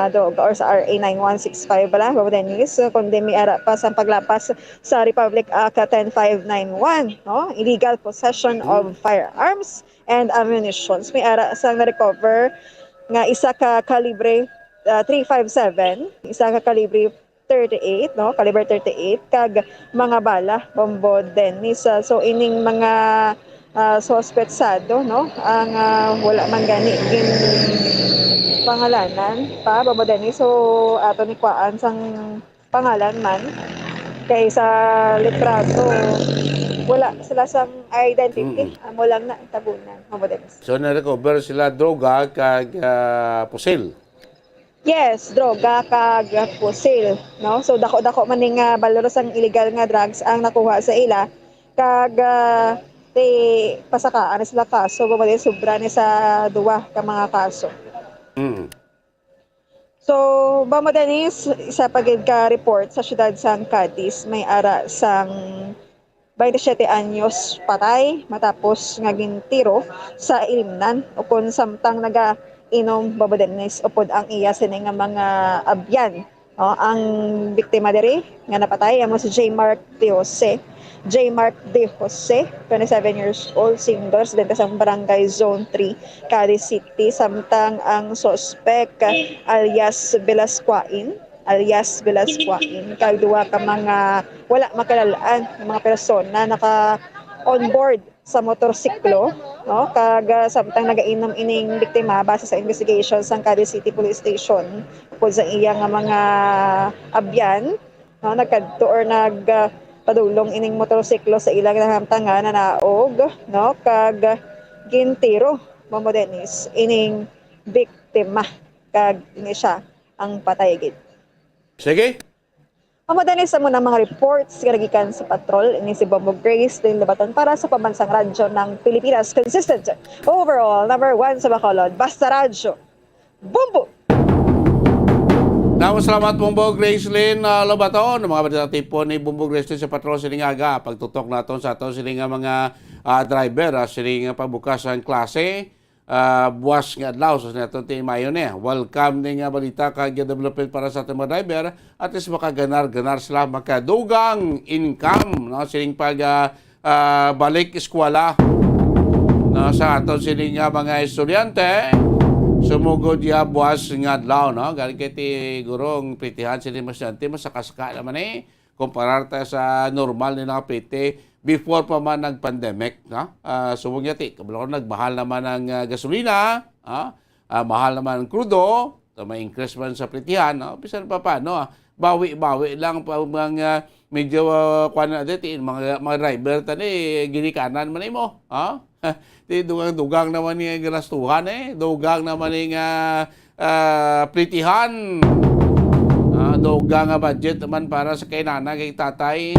Speaker 6: droga or sa RA 9165 bala Bomodenis kundi may ara pa sa paglapas sa Republic Act 10591 no illegal possession of firearms and ammunition may ara sa na-recover nga isa ka kalibre 357 isa ka kalibre 38 no caliber 38 kag mga bala Bomodenis so ining mga suspetsado no ang wala man gani gin pangalanan pa Bomodenis so ato ni kuan sang pangalan man kay sa litrato wala sila sang identity amo lang na tabunan Bomodenis.
Speaker 5: So na-recover sila droga kag pusil.
Speaker 6: Yes, droga kag pusil, no? So dako-dako man ning baloros ang illegal nga drugs ang nakuha sa ila kag pasakaan sila kaso Bomodenis sobra ni sa duwa ka mga kaso. So Bomodenis isa pagid ka report sa siyudad sang Cadiz may ara sang 27 anyos patay matapos nga gintiro sa ilimnan ukon samtang inom Bomodenis upod ang iya sini nga mga abyan ang biktima diri nga napatay amo si J. Mark De Jose 27 years old single residente sa barangay Zone 3 Cadiz City samtang ang suspect alias Velasquain kag duwa ka mga wala makalalaan mga persona naka on board sa motorsiklo no kag samtang nagainom ining biktima base sa investigation sa Cadiz City Police Station pud sa iya nga mga abyan no nagkadto or nagpadulong ining motorsiklo sa ilang nahamtangan na naog no kag gintiro Bomodenis ining biktima kag ini siya ang patay gid.
Speaker 5: Sige.
Speaker 6: Bomodenis sa muna mga reports karagikan sa patrol ini si Bombo Grace din Labaton para sa pambansang radyo ng Pilipinas. Consistent overall number 1 sa Bacolod. Basta Radyo. Bombo!
Speaker 5: Salamat Bumbog Gracelyn Lobaton, mga balita tipo ni Bumbog Gracelyn sa patrol siling aga. Pagtutok naton sa aton siling mga driver, siling pagbukas ang klase. Buwas nga adlaw sa naton ti Mayo ni. Welcome ni nga balita kag development para sa ating mga driver at least makaganar-ganar sila makadugang income no siling pag balik eskwela no sa aton siling mga estudyante. Sumugod ya buwas nga adlaw no galing kay ti gurong pritihan siling estudyante masakasaka naman kumparar ta sa normal ni nga priti before pa man nag-pandemic, no? Subong niya, kabalo nagbahal naman ng gasolina, mahal naman ng krudo, may increase man sa pritihan, no? Bisan pa paano, bawi-bawi lang pa mga medyo kuwan na dito, mga driver tani, ginikanan man mo, Di dugang naman yung ganastuhan, dugang naman yung pritihan, dugang budget naman para sa kay nana, kay tatay,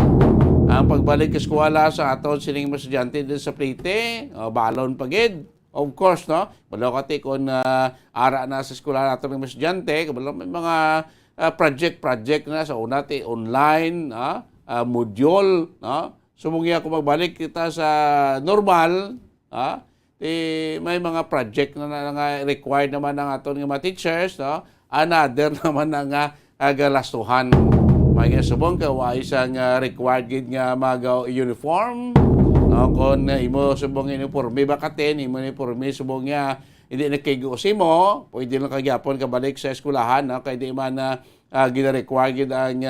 Speaker 5: ang pagbalik sa eskwela sa aton sining mga estudyante din sa plite, balon pagid. Of course, no? Balo kati kung ara na sa eskwela natin ng mga estudyante, kabalo may mga project na sa una ti online, module, no? Sumungi ako magbalik kita sa normal, may mga project na required naman ng aton ng mga teachers, no? Another naman ng galastuhan. Mga subong ka wa isang required gid nga mag-uniform no kon imo subong uniforme bakaten imo uniforme subong nga hindi nakigusi mo pwede lang kagyapon ka balik sa eskwelahan no kay di man gina-require gid ang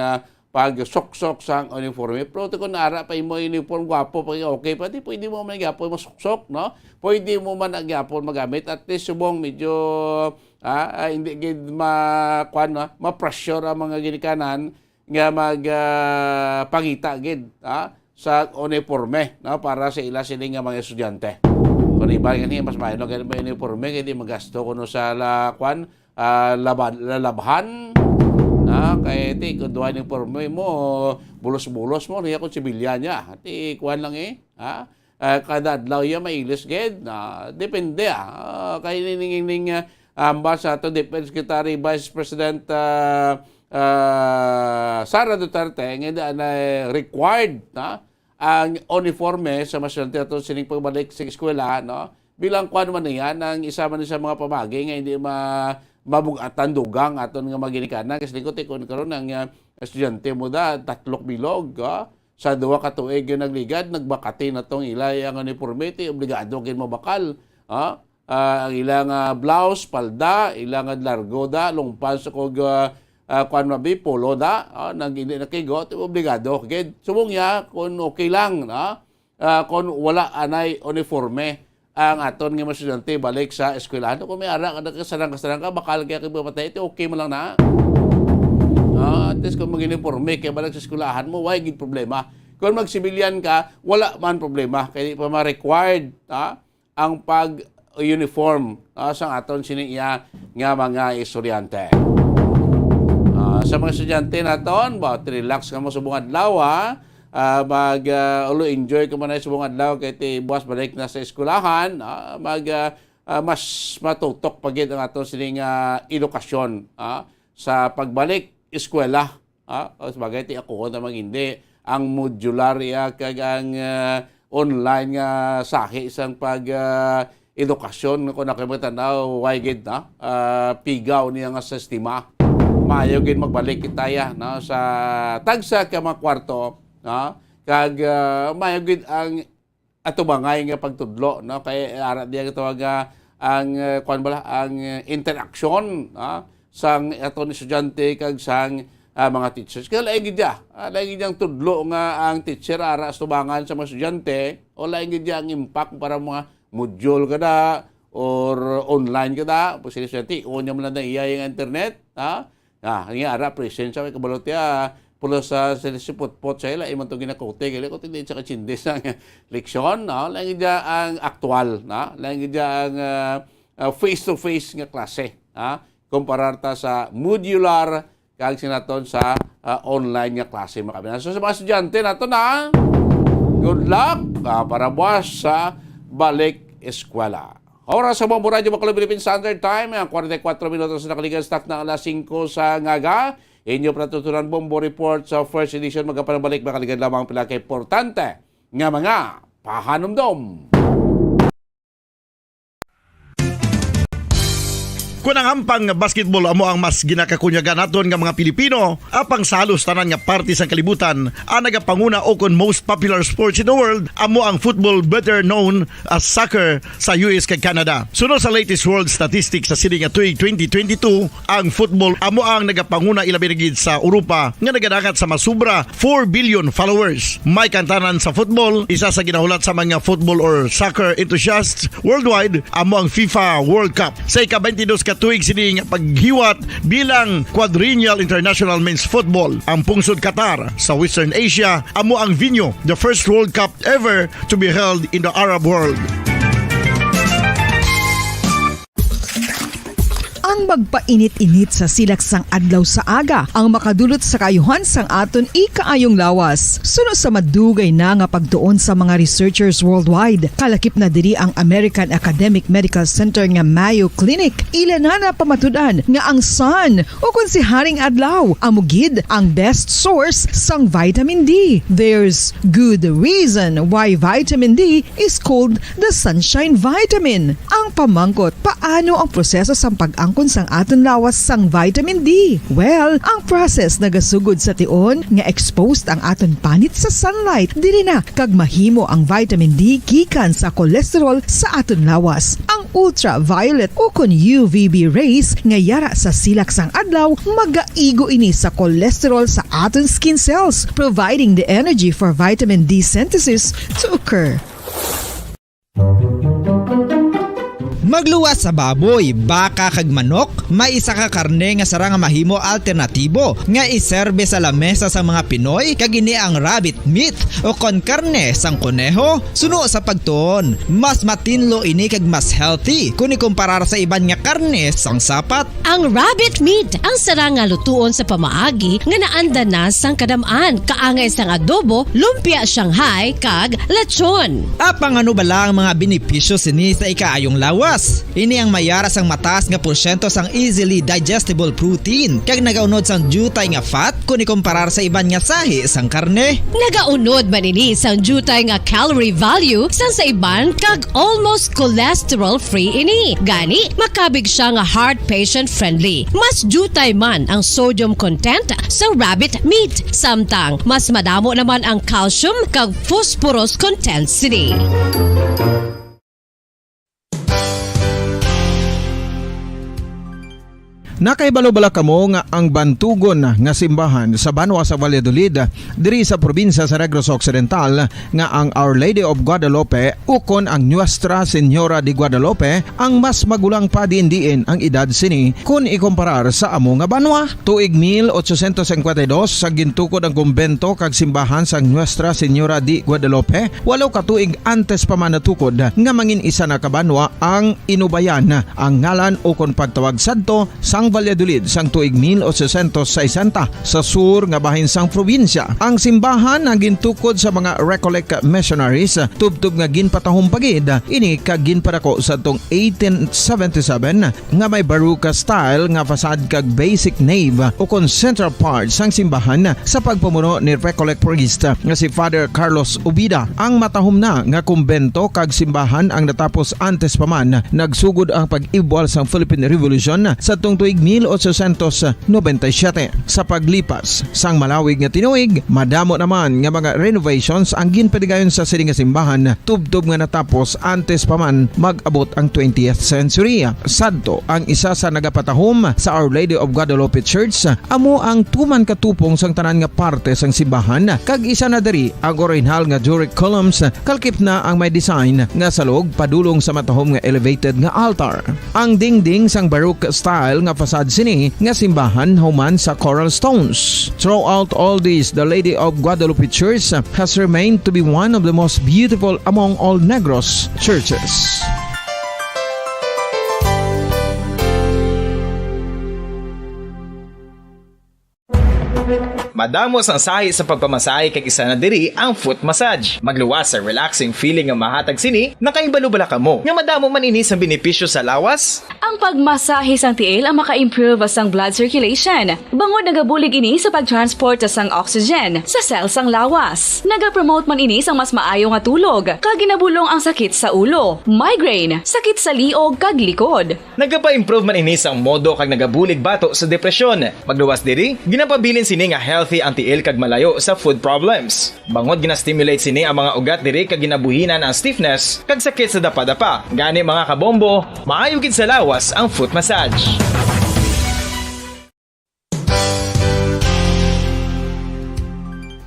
Speaker 5: pag-soksok sang uniforme pero kung ara pa imo uniform gwapo pa okay pati pwede mo man gyapon masuksok no pwede mo man gyapon magamit at least subong medyo hindi gid ma-pressure ang mga ginikanan nga magpangita gid sa uniforme no para sa ila siling nga mga estudyante. Kung iba gani mas maayo gani may uniforme kay di magasto kuno sa labhan kay ti kun duha ni uniforme mo bulos-bulos mo niya kun sibilyan niya. Ti kuan lang kada adlaw ya mailis gid depende kay ning ambas sa to Defense Secretary Vice President Sara Duterte nga na required ang uniforme sa masyente ato sining pagbalik sa eskwela no bilang kuan man niya ang isa man sa mga pamagi nga hindi mabugatan dugang aton nga maginikanan kasi ko tikon karon ang estudyante mo da 3 bilog sa 2 ka tuig yung nagligad nagbakati na tong ilay ang uniforme ti obligado kin mabakal ang ilang blouse palda ilang largo da longpants kog kuan mabi polo da nang hindi nakigo obligado gid subong ya kung okay lang kung wala anay uniforme ang aton nga mga estudyante balik sa eskwelahan kung may ara ka kasarang ka bakal kaya kibumatay ito okay mo lang na at least kung mag-uniforme kaya balik sa eskwelahan mo why gid problema kung mag-civilian ka wala man problema kaya di pa ma-required ang pag-uniform sa aton sining nga mga estudyante. Sa mga estudyante naton, relax ka mo sa buong adlaw, enjoy ka mo na sa buong adlaw kay ti buwas balik na sa eskwelahan, mas matutok pagid ang aton sining edukasyon sa pagbalik eskwela. Sabagay ti ako naman hindi ang modular kag ang online nga sahi isang pag edukasyon kung nakimutanaw why gid pigaw niya nga sistema. Maayo gid magbalik kitaya no sa tagsa ka mga kwarto kag maayo gid ang atubangay nga pagtudlo no kay ara diya tawag ang kuan bala ang interaction sang aton estudyante kag sang mga teachers kay lain gid ang tudlo nga ang teacher ara tubangan sa mga estudyante o lain gid ang impact para mga module kada or online kada posible estudyante unya man lang iya ang internet nga ara presensya kay kabalot ya pulo sa sinisipot-pot sa ila imong to ginakote kay ko hindi sa kachindis ang leksyon lang gid ang aktual lang gid ang face to face nga klase kumparar ta sa modular kag sinaton sa online nga klase makabinan so sa mga estudyante nato good luck para buwas sa balik eskwela. Oras sa Bombo Radio Bacolod Philippine Standard Time, 44 minutos na nakaligan stock na alas 5 sa ngaga. Inyo natutunan Bombo Report sa first edition. Magkapanabalik makaligan lamang pila kay importante nga mga pahanumdom.
Speaker 8: Kung ang ampang basketball amo ang mas ginakakunyagan naton nga mga Pilipino, apang salos tanan nga parte sa kalibutan, ang nagapanguna o kon most popular sports in the world, amo ang football, better known as soccer sa US kag Canada. Sunod sa latest world statistics sa sini nga tuig 2022, ang football amo ang nagapanguna ilabi na gid sa Europa nga nagadagat sa masubra 4 billion followers. May kantanan sa football, isa sa ginahulat sa mga football or soccer enthusiasts worldwide, amo ang FIFA World Cup. Sa ika-22 tuig sini nga paghiwat bilang quadrennial international men's football. Ang pungsod Qatar sa Western Asia amo ang venue, the first World Cup ever to be held in the Arab world.
Speaker 1: Ang magpainit-init sa silaksang adlaw sa aga ang makadulot sa kayuhan sang aton ikaayong lawas. Suno sa madugay na nga pagtuon sa mga researchers worldwide. Kalakip na diri ang American Academic Medical Center nga Mayo Clinic. Ilan na pamatudan nga ang sun o kung si Haring Adlaw amugid ang best source sang vitamin D. There's good reason why vitamin D is called the sunshine vitamin. Ang pamangkot, paano ang proseso sang pag-angkon sang aton lawas sang vitamin D? Well, ang process nagasugod sa tion nga exposed ang aton panit sa sunlight dili na kag mahimo ang vitamin D gikan sa cholesterol sa aton lawas. Ang ultraviolet o kon UVB rays nga yara sa silak sang adlaw magaigo ini sa cholesterol sa aton skin cells, providing the energy for vitamin D synthesis to occur.
Speaker 2: Magluwas sa baboy, baka kag manok, may isa ka karne nga sarang mahimo alternatibo nga iserbe sa lamesa sa mga Pinoy kag ini ang rabbit meat o kon karne sang kuneho. Suno sa pagtuon, mas matinlo ini kag mas healthy kung ikumparar sa iban nga karne sang sapat.
Speaker 3: Ang rabbit meat ang sarang nga lutuon sa pamaagi nga naanda na sang kadamaan, kaangay sang adobo, lumpia Shanghai kag lechon.
Speaker 2: Apang ano bala ang mga benepisyo sini sa ikaayong lawas? Ini ang mayaras ang mataas nga porsyento sang easily digestible protein kag nagaunod sang jutay nga fat kung ikumparar sa iban nga sahi sang karne.
Speaker 3: Nagaunod man ini sang jutay nga calorie value sang sa iban kag almost cholesterol free ini. Gani makabig siya nga heart patient friendly. Mas jutay man ang sodium content sa rabbit meat, samtang mas madamo naman ang calcium kag phosphorus content sini.
Speaker 4: Nakaibalo-bala kamo nga ang bantugon nga simbahan sa Banwa sa Valladolid diri sa probinsya sa Negros Occidental nga ang Our Lady of Guadalupe ukon ang Nuestra Señora de Guadalupe ang mas magulang pa diin ang edad sini kung ikumparar sa amo nga banwa. Tuig 1852 sa gintukod ang kumbento kag simbahan sa Nuestra Señora de Guadalupe, walo ka tuig antes pa man natukod nga mangin isa na kabanwa ang inubayan ang ngalan ukon pagtawag sadto sang Valladolid sang tuig 1860 sa sur nga bahin sang probinsya. Ang simbahan ang gintukod sa mga Recollect missionaries tubtub nga ginpatahong pagid ini kag ginpadako sa tong 1877 nga may baroque style nga fasad kag basic nave o kon central part sang simbahan sa pagpamuno ni Recollect priest nga si Father Carlos Ubida. Ang matahom na nga kumbento kag simbahan ang natapos antes pa man nagsugod ang pag-ibwal sang Philippine Revolution sa tong tuig 1897. Sa paglipas sang malawig nga tinuig, madamo naman nga mga renovations ang ginpadigayon sa sining nga simbahan tubtob nga natapos antes pa man mag-abot ang 20th century. Sadto ang isa sa nagapatahom sa Our Lady of Guadalupe Church amo ang tuman katupong sang tanan nga parte sang simbahan kag isa na diri ang original nga Doric columns kalkip na ang may design nga salog padulong sa matahom nga elevated nga altar. Ang dingding sang baroque style nga fasad sini nga simbahan human sa coral stones. Throughout all this, the Lady of Guadalupe Church has remained to be one of the most beautiful among all Negros churches.
Speaker 9: Madamo sang sahi sa pagpamasahe kag isa na diri ang foot massage. Magluwas sa relaxing feeling nga mahatag sini, nakaibalo-bala ka mo. Nga madamo man ini sa benepisyo sa lawas.
Speaker 10: Ang pagmasahe sang tiil ang maka-improve sang blood circulation. Bangod nagabulig ini sa pag-transport sang oxygen sa cells sang lawas. Nagapromote man ini sang mas maayo nga tulog, kag ginabulong ang sakit sa ulo, migraine, sakit sa liog kag likod.
Speaker 9: Nagapa-improve man ini sang modo kag nagabulig bato sa depresyon. Magluwas diri, ginapabilin sini nga healthy ang tiil kag malayo sa food problems. Bangod gina-stimulate sini ang mga ugat diri kag ginabuhinan ang stiffness kag sakit sa dapa-dapa. Gani mga kabombo, maayo gid sa lawas ang foot massage.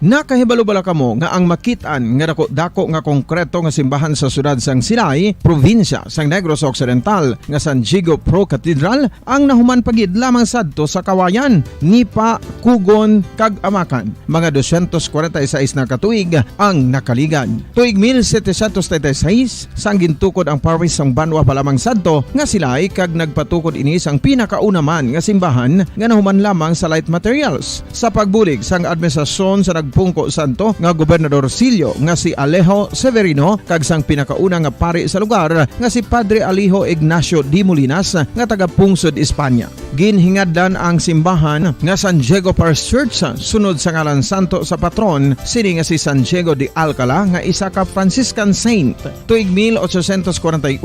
Speaker 4: Nakahibalo-bala kamo nga ang makitaan nga dako nga konkreto nga simbahan sa sudad sang Sinay, probinsya sang Negros Occidental nga San Diego Pro Cathedral ang nahuman pagid lamang sadto sa kawayan, Nipa, Kugon, kag Amakan. Mga 246 na katuig ang nakaligan. Tuig 1736 sang gintukod ang parish sang Banwa pa lamang sadto nga silay kag nagpatukod ini sang pinakauna man nga simbahan nga nahuman lamang sa light materials. Sa pagbulig sang administrasyon sa Pungko Santo nga Gobernador Silio nga si Alejo Severino kag sang pinakauna nga pari sa lugar nga si Padre Alijo Ignacio Di Molinas nga taga Pungsod, Espanya. Ginhingaddan ang simbahan nga San Diego Parish Church sunod sa ngalan santo sa patron sini nga si San Diego de Alcala nga isa ka Franciscan saint. Tuig 1841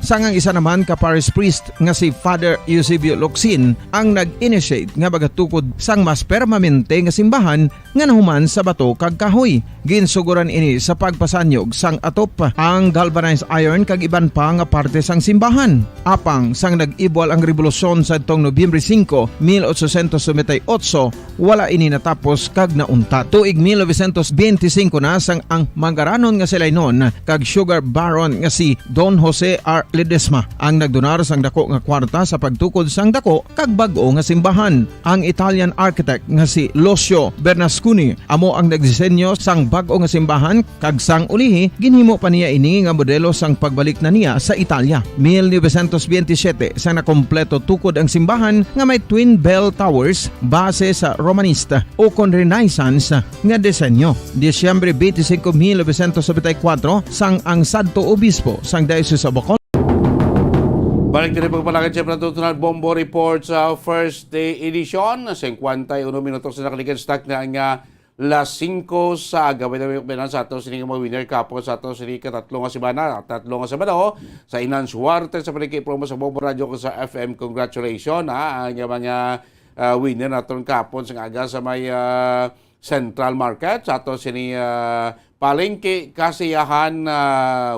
Speaker 4: sang ang isa naman ka parish priest nga si Father Eusebio Locsin ang nag-initiate nga bagatukod sang mas permanente nga simbahan nga nahuman sa bato kag kahoy. Ginsuguran ini sa pagpasanyog sang atop ang galvanized iron kag iban pa nga parte sang simbahan. Apang sang nag-ibwal ang revolusyon sa tong Nobyembre 5, 1898, wala ini natapos kag naunta. Tuig 1925 na sang ang manggaranon nga silay noon kag sugar baron nga si Don Jose R. Ledesma ang nagdonar sang dako nga kwarta sa pagtukod sang dako kag bag-o nga simbahan. Ang Italian architect nga si Lucio Bernasconi amo ang nagdisenyo sang bag-o nga simbahan kag sang ulihi ginhimo pa niya ini nga modelo sang pagbalik na niya sa Italia. 1927 sang nakompleto tukod ang simbahan nga may twin bell towers base sa Romanista o kon Renaissance nga disenyo. Disyembre 25, 1974 sang ang sadto obispo sang Diocese of Bacolod.
Speaker 5: Balik din pagpalakad siya natutunan Bombo Report sa first day edition. 51 minutos na nakalikan stock na ang las 5 sa gawin namin sa ato sining mga winner kapo sa ato sining katatlo nga semana at tatlo nga sabado sa Inan Suarte sa paniki promo sa Bombo Radio ko sa FM. Congratulations ang mga winner naton kapon sa aga sa may Central Market sa ato sining palengke kasiyahan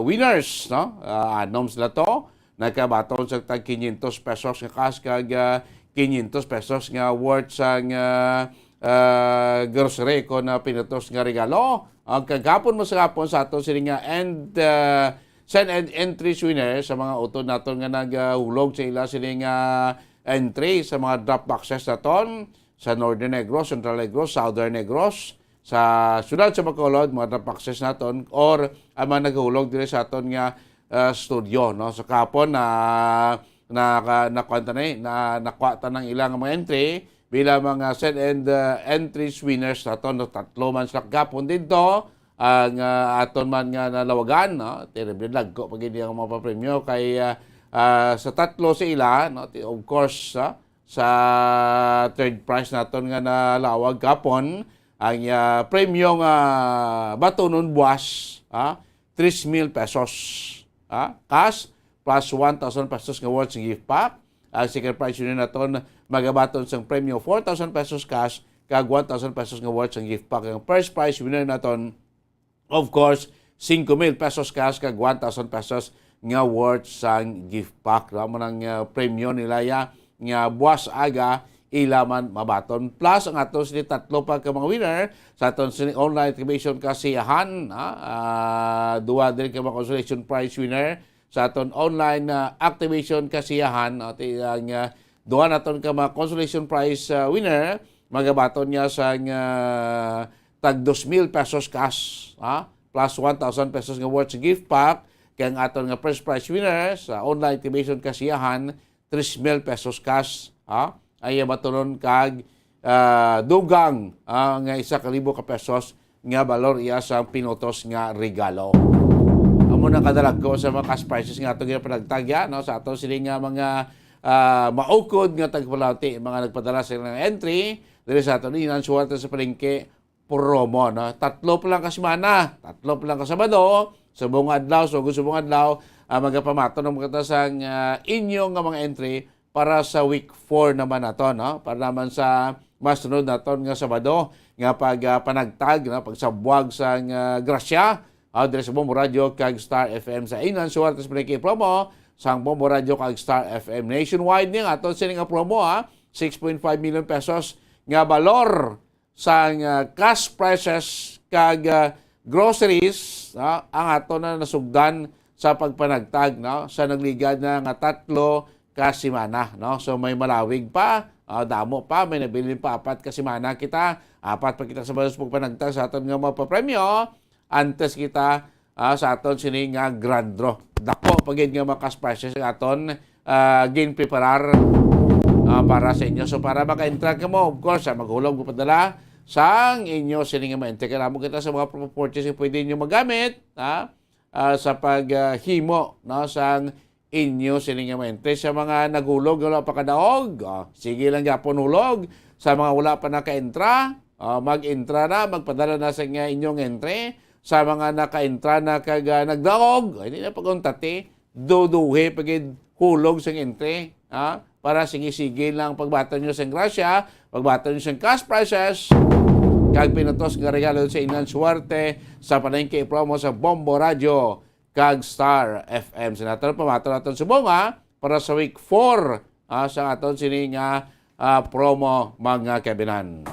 Speaker 5: winners no anom sila to nakabaton sa tag 500 pesos nga cash kag 500 pesos nga worth sang grocery ko na pinatos nga regalo. Ang kagapon mo sa kapon sa ato sila nga send and entries winner sa mga utod naton nga naghulog sa ila sila nga entry sa mga drop boxes naton sa Northern Negros, Central Negros, Southern Negros, sa sudad sa Bacolod, mga drop boxes naton or ang mga naghulog dito sa aton nga studio no sa kapon nakuha ng ilang mga entry bilang mga send and entries winners naton no tatlo man sa kapon dito ang aton man nga nalawagan no terrible lagko pag hindi ang mga premyo kay sa tatlo sa ila no of course sa third prize naton nga nalawag kapon ang premyo nga batonon buwas 3,000 pesos cash plus 1,000 pesos nga worth ng gift pack. Ang second prize yun naton magabaton sang premyo 4,000 pesos cash kag 1,000 pesos nga worth ng gift pack. Ang first prize winner naton of course 5,000 pesos cash kag 1,000 pesos nga worth sang gift pack. Ramo nang premyo nila nga buwas aga ilaman mabaton. Plus ang aton sini tatlo pa ka mga winner sa aton sini online activation kasiyahan duwa din ka mga consolation prize winner sa aton online activation kasiyahan ang duha naton ka mga consolation prize winner magabaton niya sa tag 2,000 pesos cash plus 1,000 pesos nga worth gift pack kay ang aton nga first prize winner sa online activation kasiyahan 3,000 pesos cash ay batonon kag dugang nga 1,000 ka pesos nga balor iya sa pinutos nga regalo. Amo na kadalag ko sa mga cash prices nga itong ginapanagtagya, no? Sa ato sila nga mga maukod nga tagpalati, mga nagpadala sila ng entry, dili sa ato ni suwerte sa palengke promo. No? 3 pa lang ka semana, 3 pa lang ka Sabado, sa buong adlaw, so sa buong adlaw, magapamato ng mga tasang inyong mga entry para sa week 4 naman nato, no? Para naman sa masunod naton nga Sabado, nga pag panagtag, no? Pagsabuag sa grasya, dire sa Bombo Radio kag Star FM sa inan suwerte sa palengke promo, sa Bombo Radio kag Star FM nationwide nga aton sila nga promo 6.5 million pesos nga balor sa cash prices kag groceries ang ato na nasugdan sa pagpanagtag, no? Sa nagligad na nga 3 ka semana, no? So may malawig pa, damo pa, may nabili pa 4 ka semana kita, 4 pa kita sa balos pagpanagtag sa aton nga mapapremyo antes kita sa aton sini nga grand draw. Dako pagid nga mga cash prices ang aton gin preparar para sa inyo. So para maka-interact ka mo, of course, maghulog mo padala sa inyo sini nga ma-enter. Kailangan mo kita sa mga purchases pwede nyo magamit sa paghimo sa inyo sini nga ma-enter. Sa mga nagulog, wala pa kadaog, sige lang yapon hulog. Sa mga wala pa naka-entra, mag-entra na, magpadala na sa inyong entry. Sa mga naka-entra na nagdaog, hindi na pag-untati, duduhe pagid hulog sa entry, para sige-sige lang pagbato nyo sa grasya, pagbato nyo sa cash prices, kag pinutos nga regalo sa inyong suwerte sa palengke promo sa Bombo Radio kag Star FM. Sa natin, pamato natin sa bunga para sa week 4 sa aton sini nga promo mga kabinan.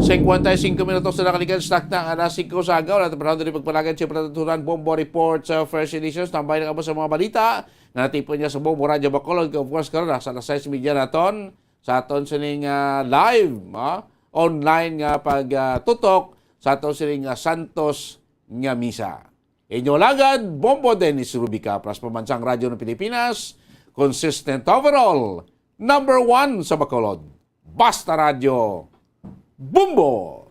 Speaker 5: 55 minutos na nakalikan stock na alas 5 sa agaw. At panahon din pagpalagan siya patatutunan Bombo Report sa First Editions. Tambay na kamo sa mga balita na natipon niya sa Bombo Radio Bacolod. Of course, karon sa alas 6 media naton sa aton sining live online nga pagtutok sa aton sining Santos nga misa. Inyo lagad, Bombo Dennis Rubica, plus pamansang radyo ng Pilipinas, consistent overall, number 1 sa Bacolod. Basta Radio Bumbo!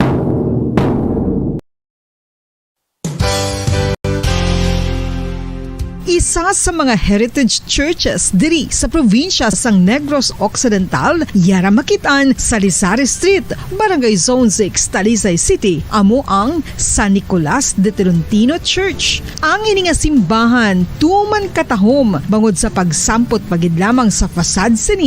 Speaker 1: Isa sa mga heritage churches diri sa probinsya sang Negros Occidental, yara makitaan sa Lizares Street, Barangay Zone 6, Talisay City, amo ang San Nicolas de Tolentino Church. Ang ini nga simbahan tuman katahom bangod sa pagsampot pagid lamang sa fasad sini